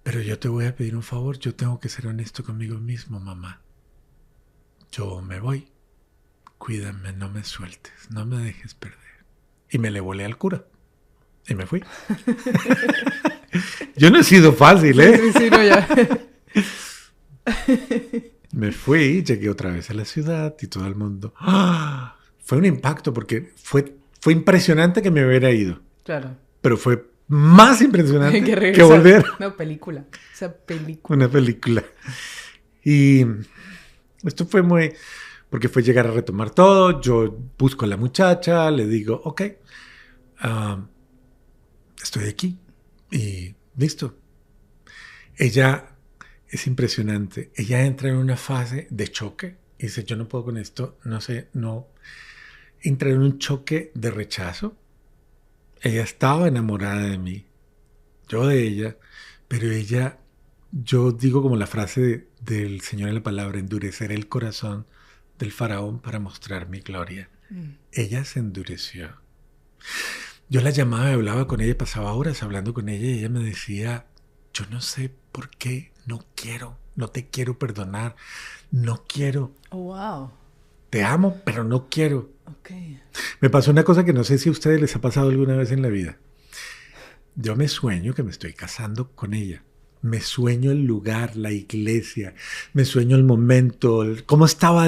pero yo te voy a pedir un favor, yo tengo que ser honesto conmigo mismo, mamá. Yo me voy, cuídame, no me sueltes, no me dejes perder. Y me le volé al cura y me fui. Yo no he sido fácil, ¿eh? Sí, no, ya. Me fui, llegué otra vez a la ciudad y todo el mundo... ¡Ah! Fue un impacto porque fue impresionante que me hubiera ido. Claro. Pero fue más impresionante que volver. Una película. Esa película. Una película. Y esto fue muy... Porque fue llegar a retomar todo. Yo busco a la muchacha, le digo, ok, estoy aquí. Y listo. Ella es impresionante. Ella entra en una fase de choque y dice, yo no puedo con esto, no sé, no. Entra en un choque de rechazo. Ella estaba enamorada de mí, yo de ella, pero ella, yo digo como la frase del Señor en la palabra, endureceré el corazón del faraón para mostrar mi gloria. Ella se endureció. Yo la llamaba y hablaba con ella, pasaba horas hablando con ella y ella me decía, yo no sé por qué, no quiero, no te quiero perdonar, no quiero. Oh, wow. Te amo, pero no quiero. Ok. Me pasó una cosa que no sé si a ustedes les ha pasado alguna vez en la vida. Yo me sueño que me estoy casando con ella. Me sueño el lugar, la iglesia, me sueño el momento, cómo estaba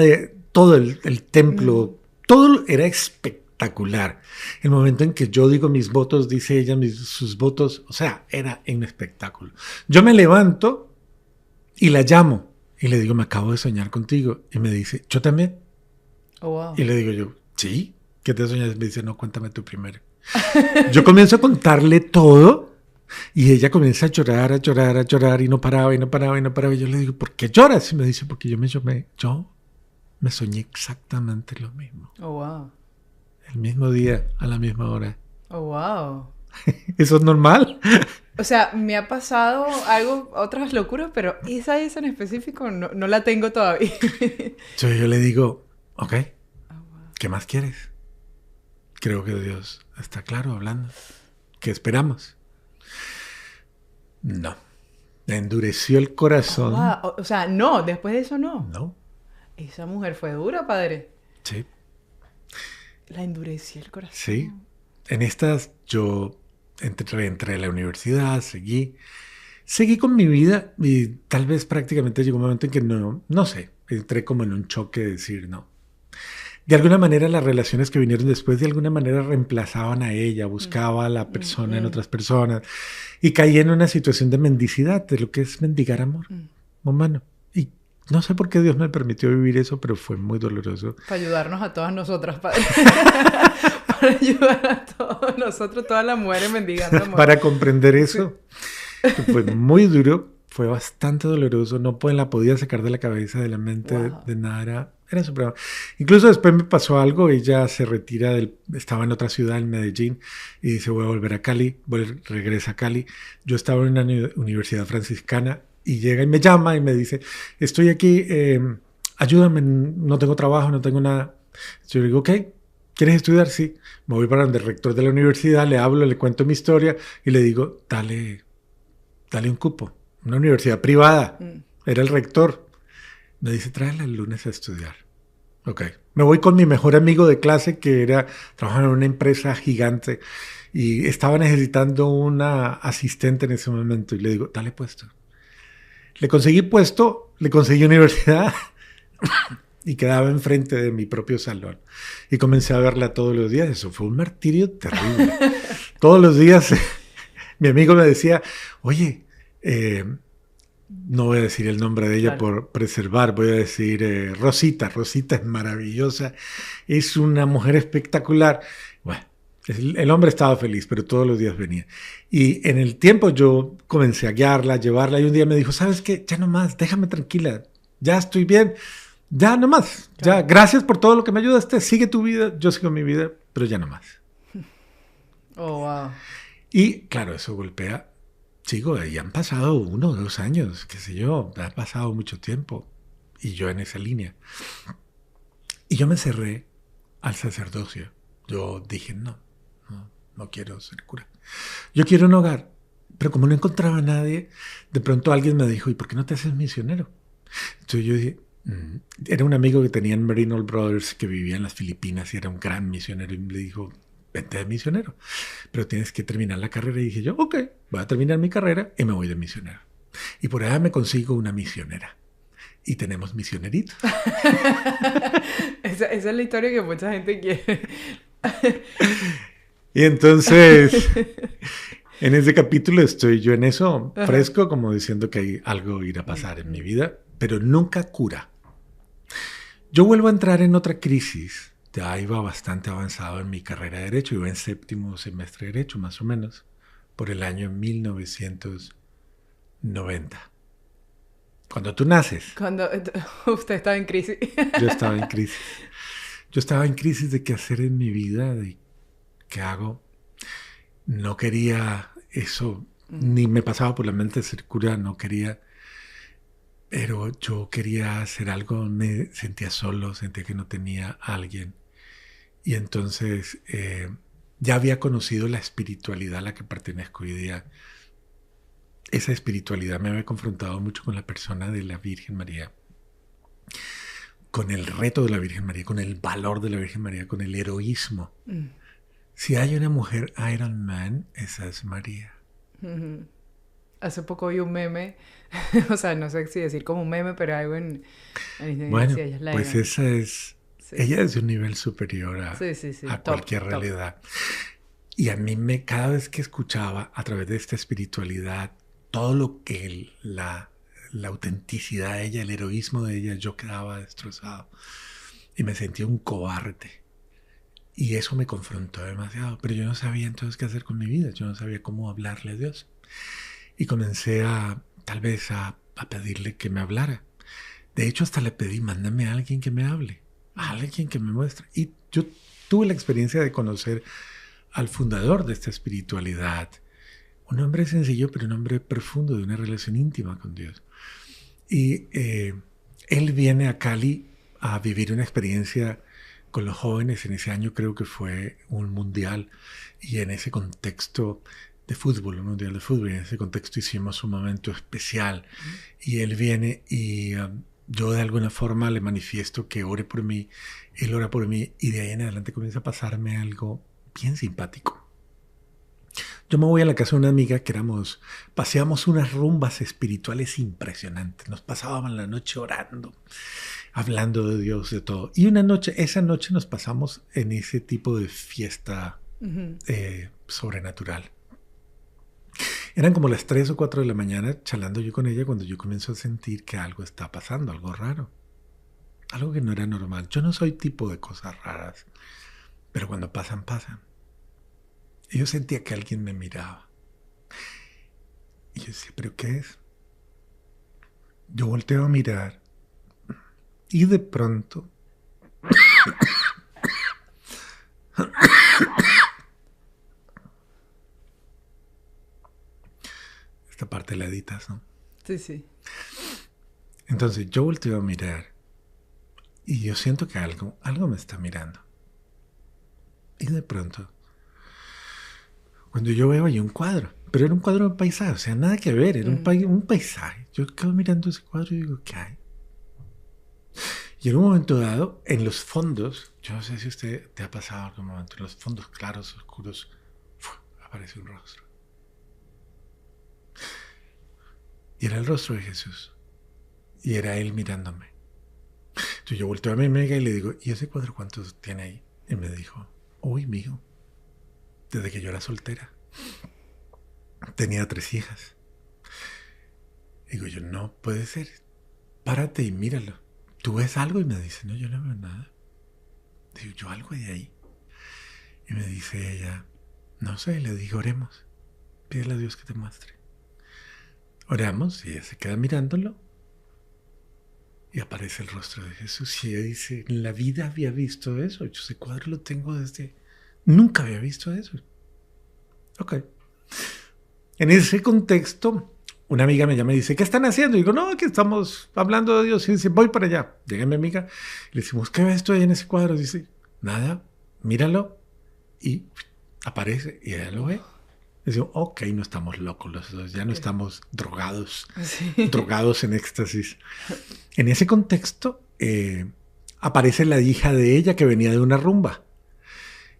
todo el templo, todo era espectacular. El momento en que yo digo mis votos, dice ella sus votos, o sea, era un espectáculo. Yo me levanto y la llamo y le digo, me acabo de soñar contigo. Y me dice, ¿yo también? Oh, wow. Y le digo yo, ¿sí? ¿Qué te soñas? Me dice, no, cuéntame tú primero. Yo comienzo a contarle todo y ella comienza a llorar, a llorar, a llorar y no paraba y no paraba y no paraba. Y yo le digo, ¿por qué lloras? Y me dice, porque yo me soñé exactamente lo mismo. Oh, wow. El mismo día, a la misma hora. Oh, wow. ¿Eso es normal? O sea, me ha pasado algo, otras locuras, pero esa en específico no la tengo todavía. Yo le digo, ok, ¿qué más quieres? Creo que Dios está claro hablando. ¿Qué esperamos? No. Me endureció el corazón. Oh, wow. O sea, no, después de eso no. No. Esa mujer fue dura, padre. Sí. La endureció el corazón. Sí. En estas yo entré a la universidad, seguí con mi vida y tal vez prácticamente llegó un momento en que no sé, entré como en un choque de decir no. De alguna manera las relaciones que vinieron después de alguna manera reemplazaban a ella, buscaba a la persona en otras personas y caí en una situación de mendicidad, de lo que es mendigar amor humano. Y no sé por qué Dios me permitió vivir eso, pero fue muy doloroso. Para ayudarnos a todas nosotras, padre. Para ayudar a todos nosotros, todas las mujeres mendigando amor. Para comprender eso, que fue muy duro, fue bastante doloroso, no la podía sacar de la cabeza, de la mente, Wow. de nada, era supremo. Incluso después me pasó algo, ella se retira, estaba en otra ciudad, en Medellín, y dice, voy a volver a Cali, regresa a Cali. Yo estaba en una universidad franciscana, y llega y me llama y me dice, estoy aquí, ayúdame, no tengo trabajo, no tengo nada. Yo le digo, ok, ¿quieres estudiar? Sí. Me voy para donde el rector de la universidad, le hablo, le cuento mi historia, y le digo, dale un cupo. Una universidad privada. Era el rector. Me dice, tráela el lunes a estudiar. Ok. Me voy con mi mejor amigo de clase que trabajaba en una empresa gigante y estaba necesitando una asistente en ese momento. Y le digo, dale puesto. Le conseguí puesto, le conseguí universidad y quedaba enfrente de mi propio salón. Y comencé a verla todos los días. Eso fue un martirio terrible. Todos los días mi amigo me decía, oye, no voy a decir el nombre de ella por preservar, voy a decir Rosita. Rosita es maravillosa, es una mujer espectacular. Bueno, el hombre estaba feliz, pero todos los días venía. Y en el tiempo yo comencé a guiarla, a llevarla, y un día me dijo, ¿sabes qué? Ya no más, déjame tranquila, ya estoy bien, ya no más. Ya, gracias por todo lo que me ayudaste, sigue tu vida, yo sigo mi vida, pero ya no más. Oh, wow. Y claro, eso golpea. Sigo, y han pasado 1 o 2 años, qué sé yo, ha pasado mucho tiempo. Y yo en esa línea. Y yo me cerré al sacerdocio. Yo dije, no quiero ser cura. Yo quiero un hogar. Pero como no encontraba a nadie, de pronto alguien me dijo, ¿y por qué no te haces misionero? Entonces yo dije, era un amigo que tenía en Marine Brothers que vivía en las Filipinas y era un gran misionero y me dijo, vente de misionero, pero tienes que terminar la carrera. Y dije yo, ok, voy a terminar mi carrera y me voy de misionero. Y por allá me consigo una misionera. Y tenemos misioneritos. Esa es la historia que mucha gente quiere. Y entonces, en ese capítulo estoy yo en eso, fresco, como diciendo que hay algo irá a pasar en mi vida, pero nunca cura. Yo vuelvo a entrar en otra crisis. Ya iba bastante avanzado en mi carrera de Derecho, iba en 7º semestre de Derecho, más o menos, por el año 1990. Cuando tú naces. Cuando usted estaba en crisis. Yo estaba en crisis. Yo estaba en crisis de qué hacer en mi vida, de qué hago. No quería eso, ni me pasaba por la mente ser cura, no quería. Pero yo quería hacer algo, me sentía solo, sentía que no tenía a alguien. Y entonces ya había conocido la espiritualidad a la que pertenezco hoy día. Esa espiritualidad me había confrontado mucho con la persona de la Virgen María, con el reto de la Virgen María, con el valor de la Virgen María, con el heroísmo. Si hay una mujer Iron Man, esa es María. Hace poco vi un meme, o sea, no sé si decir como un meme, pero algo en bueno, sí, ella es la pues Iron. esa es... Sí, ella es de un nivel superior a cualquier realidad. Y a mí cada vez que escuchaba a través de esta espiritualidad, todo lo que la autenticidad de ella, el heroísmo de ella, yo quedaba destrozado. Y me sentía un cobarde. Y eso me confrontó demasiado. Pero yo no sabía entonces qué hacer con mi vida. Yo no sabía cómo hablarle a Dios. Y comencé tal vez a pedirle que me hablara. De hecho, hasta le pedí, mándame a alguien que me hable. A alguien que me muestre. Y yo tuve la experiencia de conocer al fundador de esta espiritualidad. Un hombre sencillo, pero un hombre profundo, de una relación íntima con Dios. Y él viene a Cali a vivir una experiencia con los jóvenes. En ese año creo que fue un mundial. Y en ese contexto de fútbol, un mundial de fútbol, en ese contexto hicimos un momento especial. Y él viene y yo de alguna forma le manifiesto que ore por mí. Él ora por mí y de ahí en adelante comienza a pasarme algo bien simpático. Yo me voy a la casa de una amiga que paseábamos unas rumbas espirituales impresionantes. Nos pasábamos la noche orando, hablando de Dios, de todo. Y esa noche nos pasamos en ese tipo de fiesta sobrenatural. Eran como las 3 o 4 de la mañana charlando yo con ella cuando yo comienzo a sentir que algo está pasando, algo raro. Algo que no era normal. Yo no soy tipo de cosas raras, pero cuando pasan, pasan. Y yo sentía que alguien me miraba. Y yo decía, ¿pero qué es? Yo volteo a mirar y de pronto esta parte la editas, ¿no? Sí, sí. Entonces yo volteo a mirar y yo siento que algo me está mirando. Y de pronto, cuando yo veo hay un cuadro, pero era un cuadro de paisaje, o sea, nada que ver, era un paisaje. Yo quedo mirando ese cuadro y digo, ¿qué hay? Y en un momento dado, en los fondos, yo no sé si usted te ha pasado algún momento, en los fondos claros, oscuros, aparece un rostro. Y era el rostro de Jesús. Y era él mirándome. Entonces yo volteo a mi amiga y le digo, ¿y ese cuadro cuántos tiene ahí? Y me dijo, uy, mijo, desde que yo era soltera. Tenía 3 hijas. Digo yo, no puede ser. Párate y míralo. ¿Tú ves algo? Y me dice, no, yo no veo nada. Digo, yo algo de ahí. Y me dice ella, no sé, le digo, oremos. Pídele a Dios que te muestre. Oramos y ella se queda mirándolo. Y aparece el rostro de Jesús. Y ella dice, en la vida había visto eso. Yo ese cuadro lo tengo desde... Nunca había visto eso. Ok. En ese contexto, una amiga me llama y dice, ¿qué están haciendo? Y digo, no, que estamos hablando de Dios. Y dice, voy para allá. Llega mi amiga y le decimos, ¿qué ves tú ahí en ese cuadro? Y dice, nada, míralo. Y aparece y ella lo ve. Y digo, ok, no estamos locos los dos, ya no estamos drogados, drogados en éxtasis. En ese contexto aparece la hija de ella que venía de una rumba.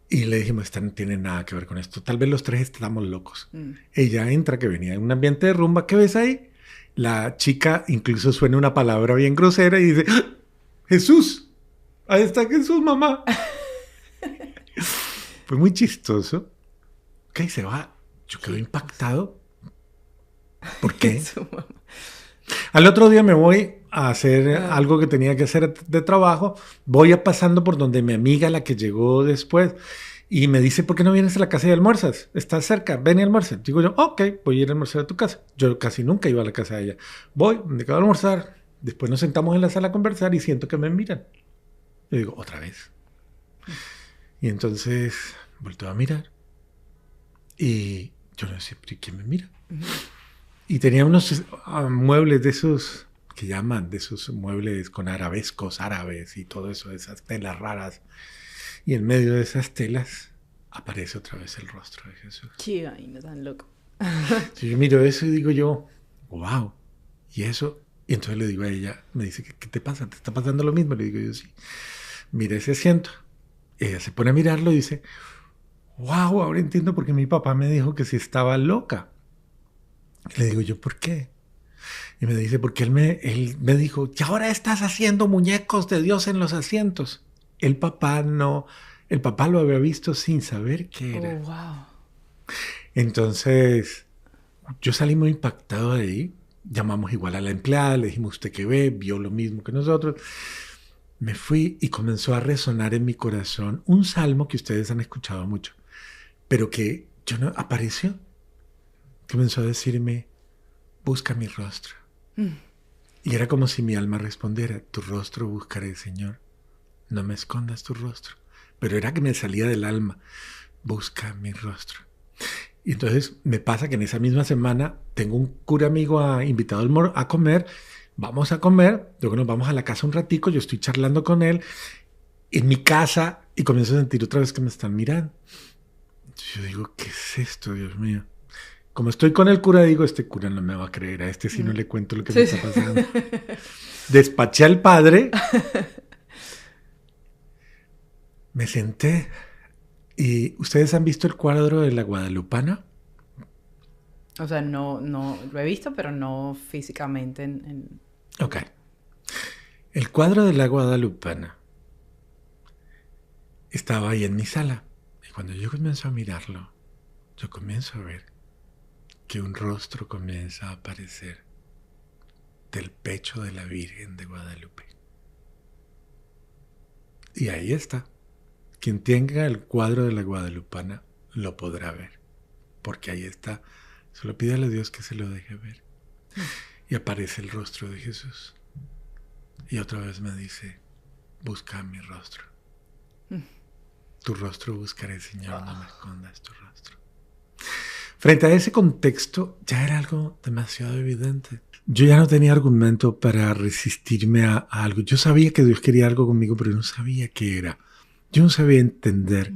Y le dijimos, esta no tiene nada que ver con esto. Tal vez los 3 estamos locos. Ella entra, que venía de un ambiente de rumba. ¿Qué ves ahí? La chica incluso suena una palabra bien grosera y dice, ¡Ah! ¡Jesús! Ahí está Jesús, mamá. Fue muy chistoso. Ok, se va. Yo quedo impactado. ¿Por qué? Al otro día me voy a hacer algo que tenía que hacer de trabajo. Voy pasando por donde mi amiga, la que llegó después, y me dice, ¿por qué no vienes a la casa y almuerzas? Estás cerca, ven y almuerza. Digo yo, ok, voy a ir a almorzar a tu casa. Yo casi nunca iba a la casa de ella. Voy, me quedo a almorzar. Después nos sentamos en la sala a conversar y siento que me miran. Yo digo, ¿otra vez? Y entonces volteo a mirar. Y yo no sé, ¿quién me mira? Y tenía unos muebles de esos que llaman, de esos muebles con arabescos árabes y todo eso, esas telas raras. Y en medio de esas telas aparece otra vez el rostro de Jesús. Qué vaina tan loco. Si yo miro eso y digo yo, wow, ¿y eso? Y entonces le digo a ella, me dice, ¿qué te pasa? ¿Te está pasando lo mismo? Le digo yo, sí. Mira ese asiento. Ella se pone a mirarlo y dice, wow, ahora entiendo por qué mi papá me dijo que si estaba loca. Y le digo yo, ¿por qué? Y me dice, porque él me dijo, y ahora estás haciendo muñecos de Dios en los asientos. El papá lo había visto sin saber qué era. Oh, wow. Entonces, yo salí muy impactado de ahí. Llamamos igual a la empleada, le dijimos, ¿usted qué ve? Vio lo mismo que nosotros. Me fui y comenzó a resonar en mi corazón un salmo que ustedes han escuchado mucho, pero que yo no apareció. Comenzó a decirme, busca mi rostro. Y era como si mi alma respondiera, tu rostro buscaré, Señor. No me escondas tu rostro. Pero era que me salía del alma, busca mi rostro. Y entonces me pasa que en esa misma semana tengo un cura amigo invitado a comer. Vamos a comer, luego nos vamos a la casa un ratico, yo estoy charlando con él en mi casa y comienzo a sentir otra vez que me están mirando. Yo digo, ¿qué es esto, Dios mío? Como estoy con el cura, digo, este cura no me va a creer, a este sí no le cuento lo que me está pasando. Despaché al padre, me senté y ¿ustedes han visto el cuadro de la Guadalupana? O sea, no lo he visto, pero no físicamente Ok. El cuadro de la Guadalupana estaba ahí en mi sala. Y cuando yo comienzo a mirarlo, yo comienzo a ver que un rostro comienza a aparecer del pecho de la Virgen de Guadalupe. Y ahí está. Quien tenga el cuadro de la Guadalupana lo podrá ver. Porque ahí está. Solo pídale a Dios que se lo deje ver. Y aparece el rostro de Jesús. Y otra vez me dice, busca mi rostro. Tu rostro buscaré, Señor, no me escondas tu rostro. Frente a ese contexto, ya era algo demasiado evidente. Yo ya no tenía argumento para resistirme a algo. Yo sabía que Dios quería algo conmigo, pero no sabía qué era. Yo no sabía entender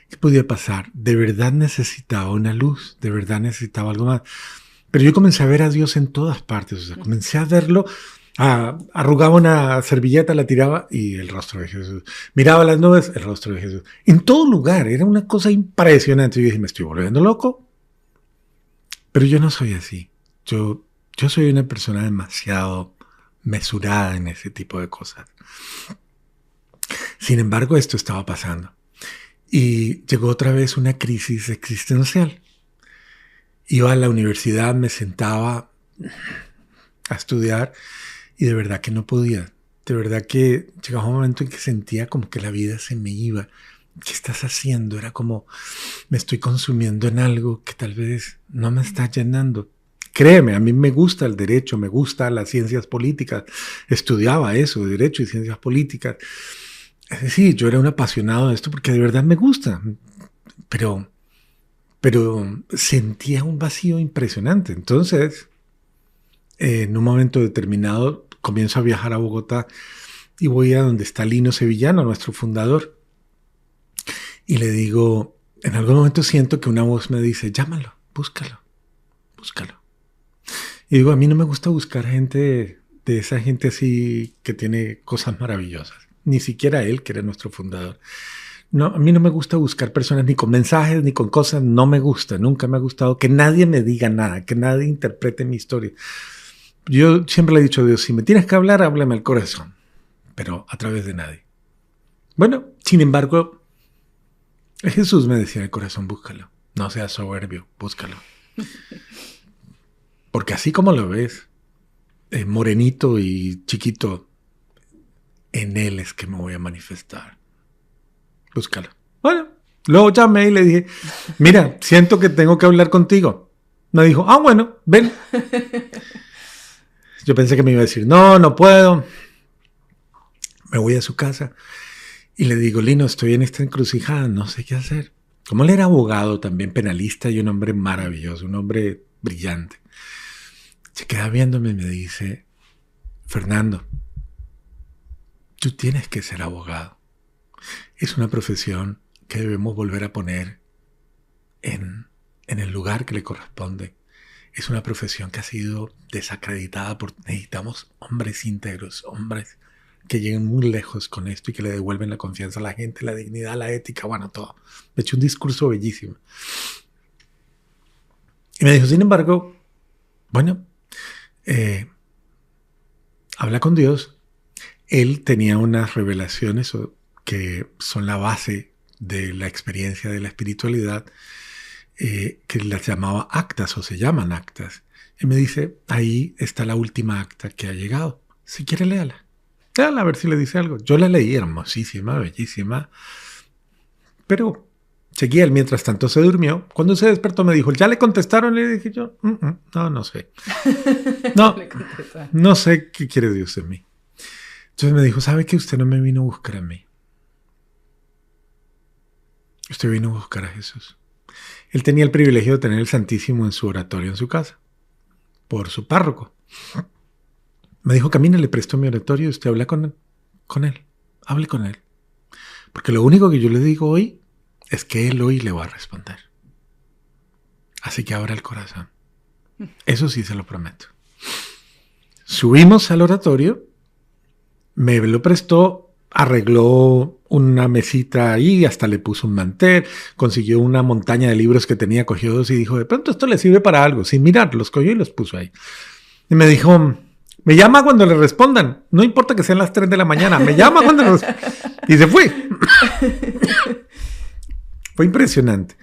qué podía pasar. De verdad necesitaba una luz, de verdad necesitaba algo más. Pero yo comencé a ver a Dios en todas partes. O sea, comencé a verlo. Arrugaba una servilleta, la tiraba y el rostro de Jesús. Miraba las nubes, el rostro de Jesús. En todo lugar, era una cosa impresionante. Yo dije, me estoy volviendo loco. Pero yo no soy así. Yo soy una persona demasiado mesurada en ese tipo de cosas. Sin embargo, esto estaba pasando. Y llegó otra vez una crisis existencial. Iba a la universidad, me sentaba a estudiar y de verdad que no podía. De verdad que llegaba un momento en que sentía como que la vida se me iba. ¿Qué estás haciendo? Era como, me estoy consumiendo en algo que tal vez no me está llenando. Créeme, a mí me gusta el derecho, me gustan las ciencias políticas. Estudiaba eso, derecho y ciencias políticas. Es decir, yo era un apasionado de esto porque de verdad me gusta. Pero sentía un vacío impresionante. Entonces, en un momento determinado, comienzo a viajar a Bogotá y voy a donde está Lino Sevillano, nuestro fundador. Y le digo, en algún momento siento que una voz me dice, llámalo, búscalo. Y digo, a mí no me gusta buscar gente, de esa gente así que tiene cosas maravillosas. Ni siquiera él, que era nuestro fundador. No, a mí no me gusta buscar personas ni con mensajes, ni con cosas, no me gusta, nunca me ha gustado que nadie me diga nada, que nadie interprete mi historia. Yo siempre le he dicho a Dios, si me tienes que hablar, háblame al corazón, pero a través de nadie. Bueno, sin embargo, Jesús me decía en el corazón, búscalo, no seas soberbio, búscalo. Porque así como lo ves, morenito y chiquito, en él es que me voy a manifestar. Búscalo. Bueno, luego llamé y le dije, mira, siento que tengo que hablar contigo. Me dijo, bueno, ven. Yo pensé que me iba a decir, no puedo. Me voy a su casa y le digo, Lino, estoy en esta encrucijada, no sé qué hacer. Como él era abogado, también penalista y un hombre maravilloso, un hombre brillante. Se queda viéndome y me dice, Fernando, tú tienes que ser abogado. Es una profesión que debemos volver a poner en el lugar que le corresponde. Es una profesión que ha sido desacreditada necesitamos hombres íntegros, hombres que lleguen muy lejos con esto y que le devuelven la confianza a la gente, la dignidad, la ética, bueno, todo. Me echó un discurso bellísimo. Y me dijo, sin embargo, bueno, habla con Dios. Él tenía unas revelaciones que son la base de la experiencia de la espiritualidad, que las llamaba actas o se llaman actas. Y me dice, ahí está la última acta que ha llegado. Si quiere, léala. Léala a ver si le dice algo. Yo la leí, hermosísima, bellísima. Pero seguía él, mientras tanto se durmió. Cuando se despertó me dijo, ¿ya le contestaron? Le dije yo, no sé. No sé qué quiere Dios de mí. Entonces me dijo, ¿sabe que usted no me vino a buscar a mí? Usted vino a buscar a Jesús. Él tenía el privilegio de tener el Santísimo en su oratorio en su casa, por su párroco. Me dijo, camine, le presto mi oratorio y usted habla con él. Hable con él. Porque lo único que yo le digo hoy es que él hoy le va a responder. Así que abra el corazón. Eso sí se lo prometo. Subimos al oratorio, me lo prestó, arregló una mesita ahí, hasta le puso un mantel, consiguió una montaña de libros que tenía, cogió dos y dijo, de pronto esto le sirve para algo, sin mirar, los cogió y los puso ahí. Y me dijo, me llama cuando le respondan, no importa que sean las 3 de la mañana, me llama cuando le respondan. Y se fue. Fue impresionante.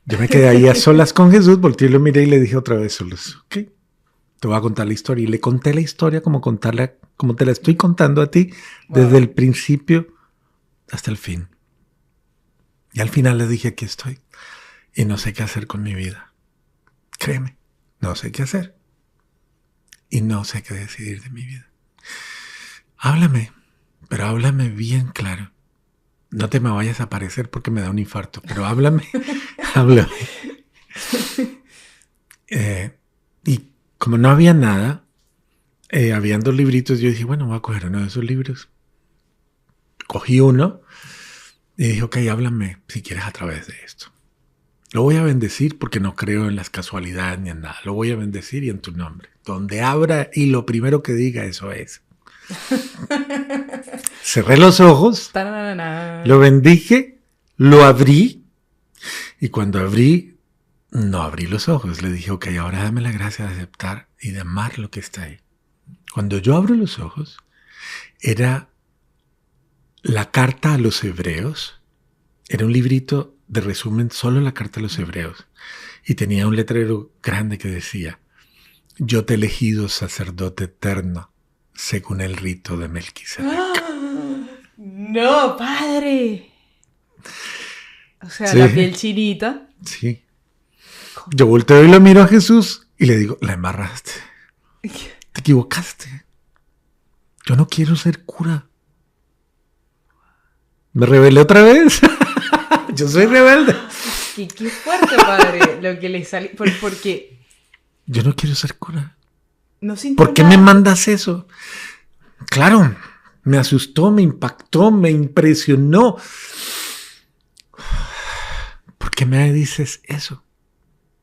Yo me quedé ahí a solas con Jesús, volteé y lo miré y le dije otra vez solos, ok, te voy a contar la historia. Y le conté la historia como te la estoy contando a ti, desde el principio hasta el fin. Y al final le dije, aquí estoy y no sé qué hacer con mi vida. Créeme, no sé qué hacer y no sé qué decidir de mi vida. Háblame, pero háblame bien claro. No te me vayas a aparecer porque me da un infarto, pero háblame, háblame. Y como no había nada, habían 2 libritos, yo dije, bueno, voy a coger uno de esos libros. Cogí uno y dije, ok, háblame si quieres a través de esto. Lo voy a bendecir porque no creo en las casualidades ni en nada. Lo voy a bendecir y en tu nombre. Donde abra y lo primero que diga, eso es. Cerré los ojos, lo bendije, lo abrí y cuando abrí, no abrí los ojos. Le dije, ok, ahora dame la gracia de aceptar y de amar lo que está ahí. Cuando yo abro los ojos, era la carta a los hebreos. Era un librito de resumen, solo la carta a los hebreos. Y tenía un letrero grande que decía, yo te he elegido sacerdote eterno, según el rito de Melquisedec. ¡No, padre! O sea, sí. La piel chinita. Sí. Yo volteo y lo miro a Jesús y le digo, la embarraste. Te equivocaste. Yo no quiero ser cura. Me rebelé otra vez. Yo soy rebelde. Qué fuerte, padre, lo que le salió. Porque yo no quiero ser cura. No sintió ¿Por qué nada? me mandas eso? Claro, me asustó, me impactó, me impresionó. ¿Por qué me dices eso?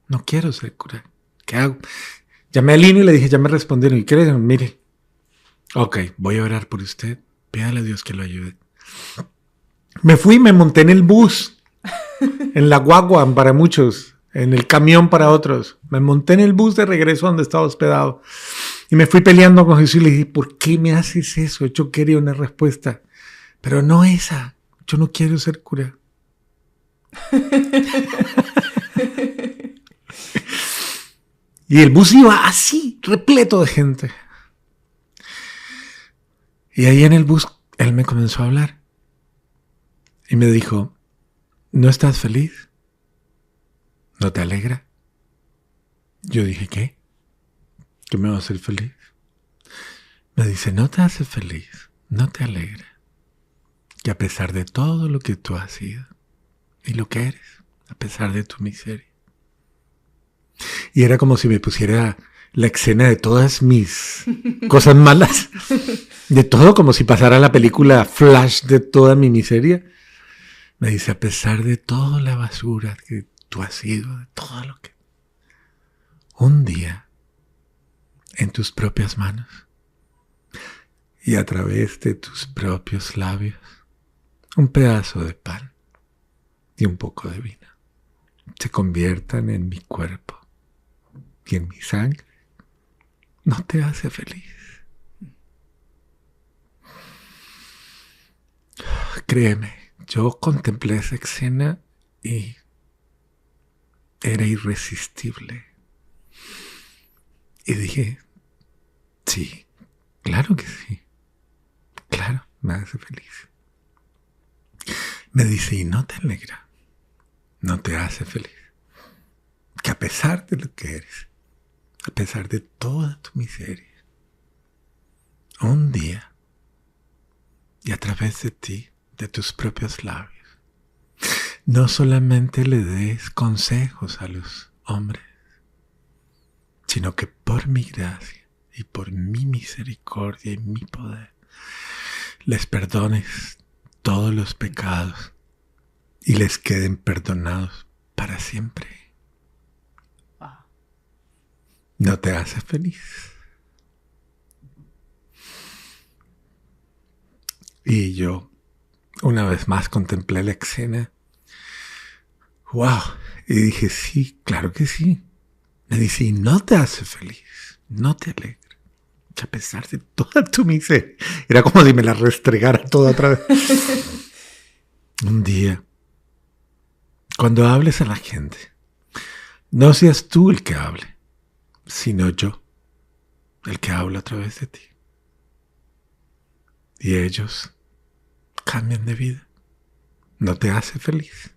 No quiero ser cura. ¿Qué hago? Llamé a Lino y le dije, ya me respondieron. ¿Y qué le dijeron? Mire, ok, voy a orar por usted. Pídale a Dios que lo ayude. Me fui, me monté en el bus, en la guagua para muchos, en el camión para otros. Me monté en el bus de regreso a donde estaba hospedado. Y me fui peleando con Jesús y le dije, ¿por qué me haces eso? Yo quería una respuesta, pero no esa. Yo no quiero ser cura. Y el bus iba así, repleto de gente. Y ahí en el bus, él me comenzó a hablar. Y me dijo, ¿no estás feliz? ¿No te alegra? Yo dije, ¿qué? ¿Qué me va a hacer feliz? Me dice, no te hace feliz, no te alegra. Que a pesar de todo lo que tú has sido y lo que eres, a pesar de tu miseria. Y era como si me pusiera la escena de todas mis cosas malas, de todo, como si pasara la película Flash de toda mi miseria. Me dice, a pesar de toda la basura que tú has sido, de todo lo que... Un día, en tus propias manos y a través de tus propios labios, un pedazo de pan y un poco de vino se conviertan en mi cuerpo y en mi sangre, ¿no te hace feliz? Créeme, yo contemplé esa escena y era irresistible. Y dije, sí, claro que sí, claro, me hace feliz. Me dice, ¿y no te alegra? ¿No te hace feliz? Que a pesar de lo que eres, a pesar de toda tu miseria, un día, y a través de ti, de tus propios labios, no solamente le des consejos a los hombres, sino que por mi gracia y por mi misericordia y mi poder, les perdones todos los pecados y les queden perdonados para siempre. ¿No te hace feliz? Y yo, una vez más, contemplé la escena. ¡Wow! Y dije, sí, claro que sí. Me dice, ¿y no te hace feliz? ¿No te alegra? Que a pesar de toda tu miseria, era como si me la restregara toda otra vez. Un día, cuando hables a la gente, no seas tú el que hable, sino yo, el que habla a través de ti. Y ellos cambian de vida. ¿No te hace feliz?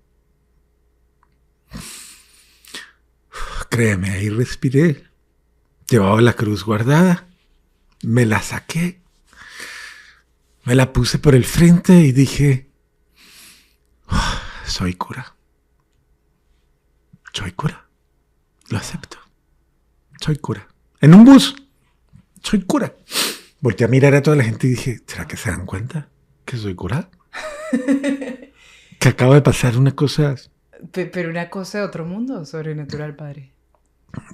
Créeme, ahí respiré. Llevaba la cruz guardada. Me la saqué. Me la puse por el frente y dije, oh, soy cura. Soy cura. Lo acepto. Soy cura. En un bus. Soy cura. Volteé a mirar a toda la gente y dije, ¿será que se dan cuenta que soy cura? Que acaba de pasar una cosa... Pero una cosa de otro mundo, sobrenatural, padre.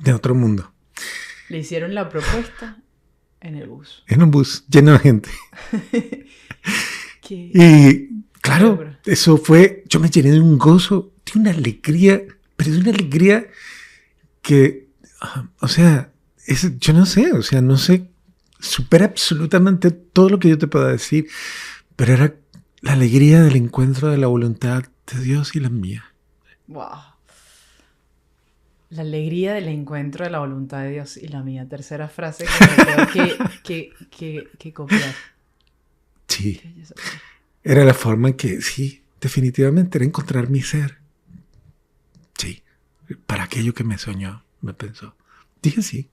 De otro mundo. Le hicieron la propuesta en el bus. En un bus lleno de gente. ¿Qué? Y claro, eso fue... Yo me llené de un gozo, de una alegría, pero de una alegría que... O sea, yo no sé, no sé, supera absolutamente todo lo que yo te pueda decir, pero era la alegría del encuentro de la voluntad de Dios y la mía. Wow. La alegría del encuentro de la voluntad de Dios y la mía. Tercera frase que me tengo que copiar. Sí. Era la forma en que, sí, definitivamente era encontrar mi ser. Sí. Para aquello que me soñó, me pensó. Dije sí.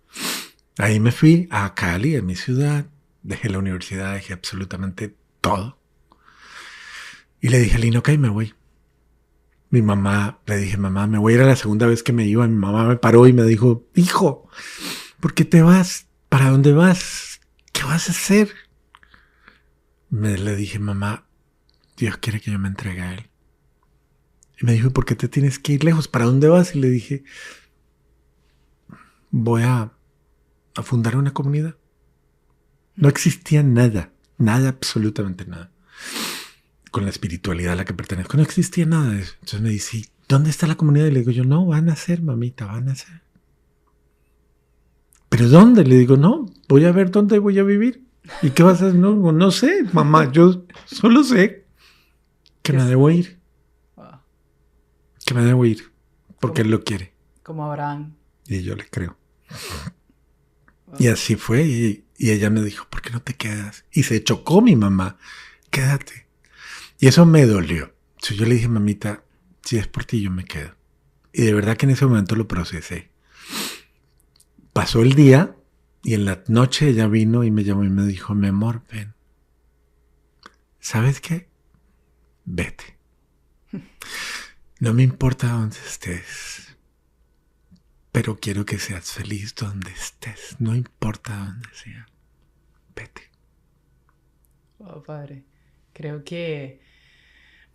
Ahí me fui a Cali, a mi ciudad. Dejé la universidad, dejé absolutamente todo. Y le dije a Lino, ok, me voy. Mi mamá, le dije, mamá, me voy a ir a la segunda vez que me iba. Mi mamá me paró y me dijo, hijo, ¿por qué te vas? ¿Para dónde vas? ¿Qué vas a hacer? Le dije, mamá, Dios quiere que yo me entregue a Él. Y me dijo, ¿por qué te tienes que ir lejos? ¿Para dónde vas? Y le dije, voy a fundar una comunidad. No existía nada, absolutamente nada. Con la espiritualidad a la que pertenezco, no existía nada de eso. Entonces me dice, ¿dónde está la comunidad? Y le digo yo, no, van a ser, mamita, van a ser. ¿Pero dónde? Le digo, no, voy a ver dónde voy a vivir. ¿Y qué vas a hacer? No sé, mamá, yo solo sé que me debo ir. Wow. Que me debo ir, porque Él lo quiere. Como Abraham. Y yo le creo. Wow. Y así fue, y ella me dijo, ¿por qué no te quedas? Y se chocó mi mamá, quédate. Y eso me dolió. Entonces yo le dije, mamita, si es por ti, yo me quedo. Y de verdad que en ese momento lo procesé. Pasó el día y en la noche ella vino y me llamó y me dijo, mi amor, ven. ¿Sabes qué? Vete. No me importa dónde estés, pero quiero que seas feliz donde estés. No importa dónde sea. Vete. Oh, padre. Creo que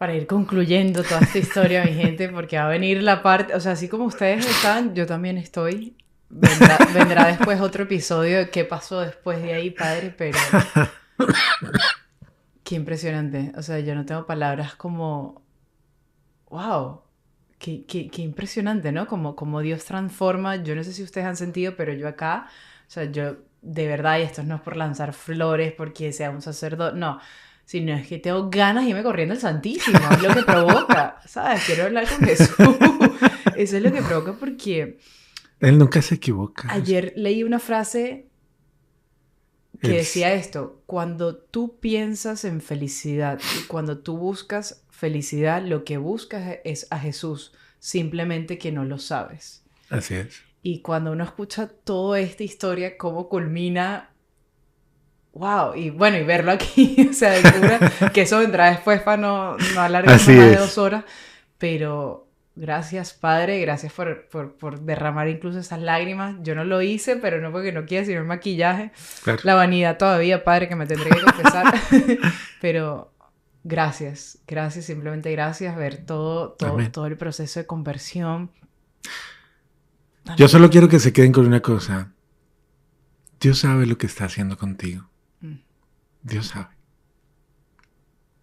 para ir concluyendo toda esta historia, mi gente, porque va a venir la parte, o sea, así como ustedes están, yo también estoy. Vendrá después otro episodio de qué pasó después de ahí, padre, pero qué impresionante. O sea, yo no tengo palabras como, wow, qué impresionante, ¿no? Como Dios transforma. Yo no sé si ustedes han sentido, pero yo acá, o sea, yo de verdad, y esto no es por lanzar flores, porque sea un sacerdote, no, sino es que tengo ganas de irme corriendo al Santísimo, es lo que provoca, ¿sabes? Quiero hablar con Jesús. Eso es lo que provoca porque Él nunca se equivoca. ayer leí una frase que Él, decía esto: cuando tú piensas en felicidad y cuando tú buscas felicidad, lo que buscas es a Jesús, simplemente que no lo sabes. así es. Y cuando uno escucha toda esta historia, cómo culmina, wow, y bueno, y verlo aquí, o sea, de cura, que eso vendrá después para no alargarnos Así más de es. 2 horas, pero gracias, Padre, gracias por derramar incluso esas lágrimas. Yo no lo hice, pero no porque no quiera, sino el maquillaje, Claro. la vanidad todavía, Padre, que me tendré que confesar, pero gracias, simplemente gracias, ver Amén. todo el proceso de conversión. Yo solo Aleluya. quiero que se queden con una cosa. Dios sabe lo que está haciendo contigo. Mm. Dios sabe.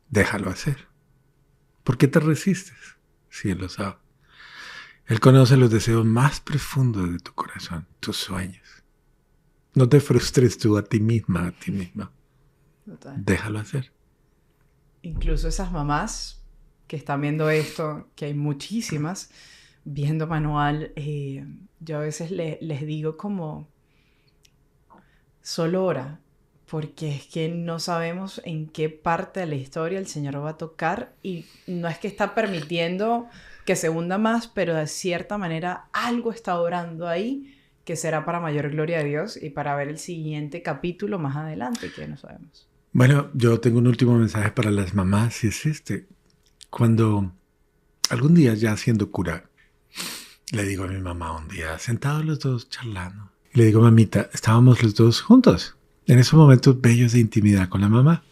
Déjalo hacer. ¿Por qué te resistes? Si Él lo sabe. Él conoce los deseos más profundos de tu corazón, tus sueños. No te frustres tú a ti misma, a ti misma. Total. Déjalo hacer. Incluso esas mamás que están viendo esto, que hay muchísimas, viendo manual, yo a veces les digo como, solo ora, porque es que no sabemos en qué parte de la historia el Señor va a tocar y no es que está permitiendo que se hunda más, pero de cierta manera algo está orando ahí que será para mayor gloria de Dios y para ver el siguiente capítulo más adelante, que no sabemos. Bueno, yo tengo un último mensaje para las mamás y es este. Cuando algún día ya siendo cura, le digo a mi mamá un día, sentados los dos charlando, y le digo, mamita, estábamos los dos juntos, en esos momentos bellos de intimidad con la mamá.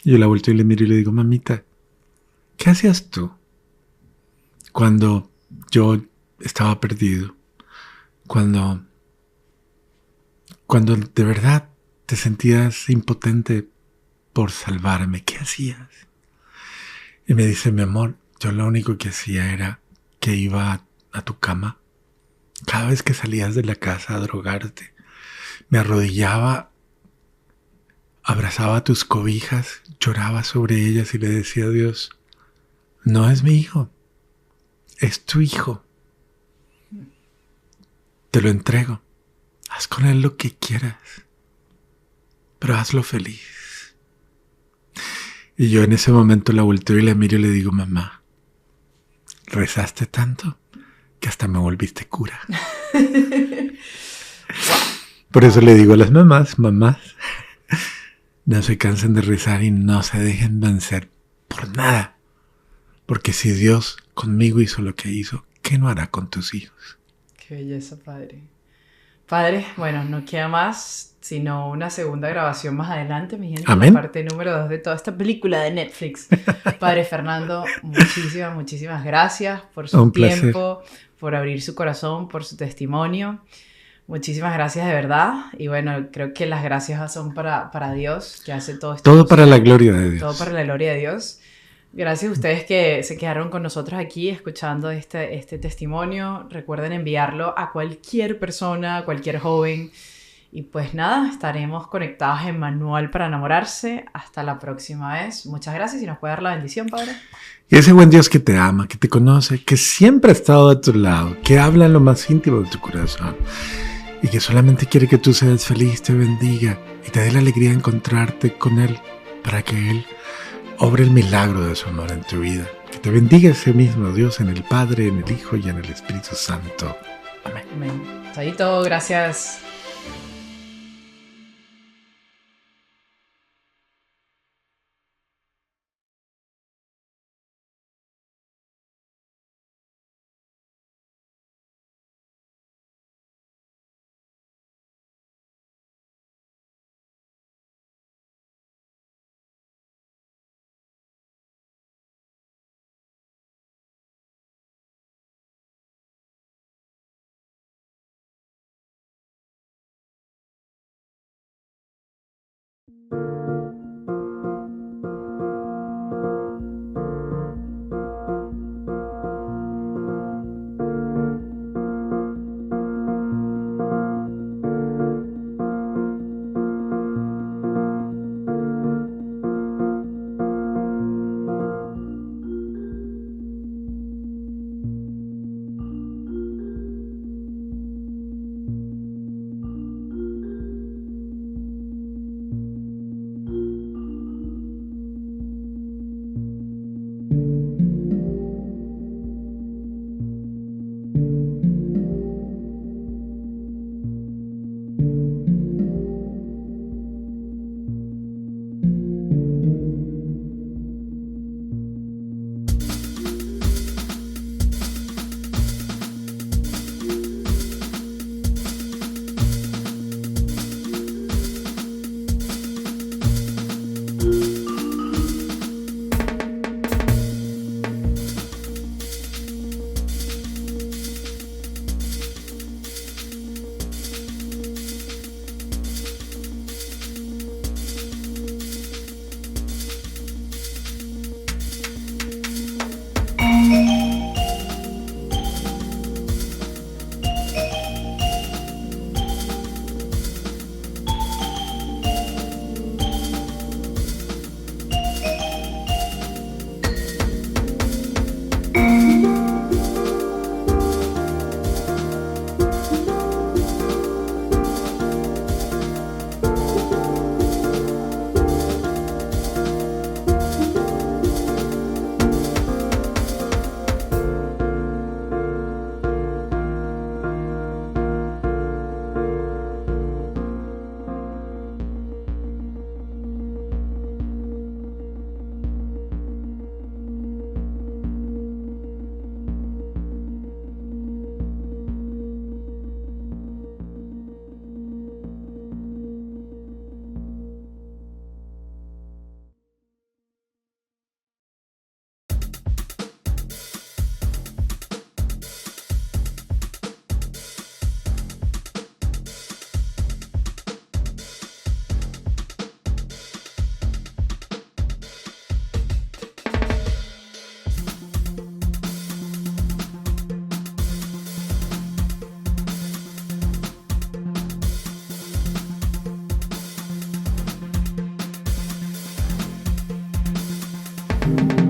Y yo la vuelto y le miro y le digo, mamita, ¿qué hacías tú cuando yo estaba perdido? Cuando, cuando de verdad te sentías impotente por salvarme, ¿qué hacías? Y me dice, mi amor, yo lo único que hacía era que iba a tu cama. Cada vez que salías de la casa a drogarte, me arrodillaba, abrazaba tus cobijas, lloraba sobre ellas y le decía a Dios, no es mi hijo, es tu hijo. Te lo entrego. Haz con él lo que quieras, pero hazlo feliz. Y yo en ese momento la volteo y la miro y le digo, mamá, rezaste tanto que hasta me volviste cura. Por eso le digo a las mamás, mamás, no se cansen de rezar y no se dejen vencer por nada. Porque si Dios conmigo hizo lo que hizo, ¿qué no hará con tus hijos? Qué belleza, Padre. Padre, bueno, no queda más sino una segunda grabación más adelante, mi gente, la Amén. parte número 2 de toda esta película de Netflix. Padre Fernando, muchísimas gracias por su Un placer. tiempo, por abrir su corazón, por su testimonio. Muchísimas gracias de verdad. Y bueno, creo que las gracias son para Dios, que hace todo esto Todo para la posible. gloria de Todo Dios. para la gloria de Dios. Gracias a ustedes que se quedaron con nosotros aquí escuchando este testimonio. Recuerden enviarlo a cualquier persona, a cualquier joven. Y pues nada, estaremos conectados en Manual para Enamorarse. Hasta la próxima vez. Muchas gracias y nos puede dar la bendición, Padre. Y ese buen Dios que te ama, que te conoce, que siempre ha estado a tu lado, que habla en lo más íntimo de tu corazón y que solamente quiere que tú seas feliz, te bendiga y te dé la alegría de encontrarte con Él para que Él obre el milagro de su amor en tu vida. Que te bendiga ese mismo Dios en el Padre, en el Hijo y en el Espíritu Santo. Amén. Amén. Chaito, gracias. Thank you.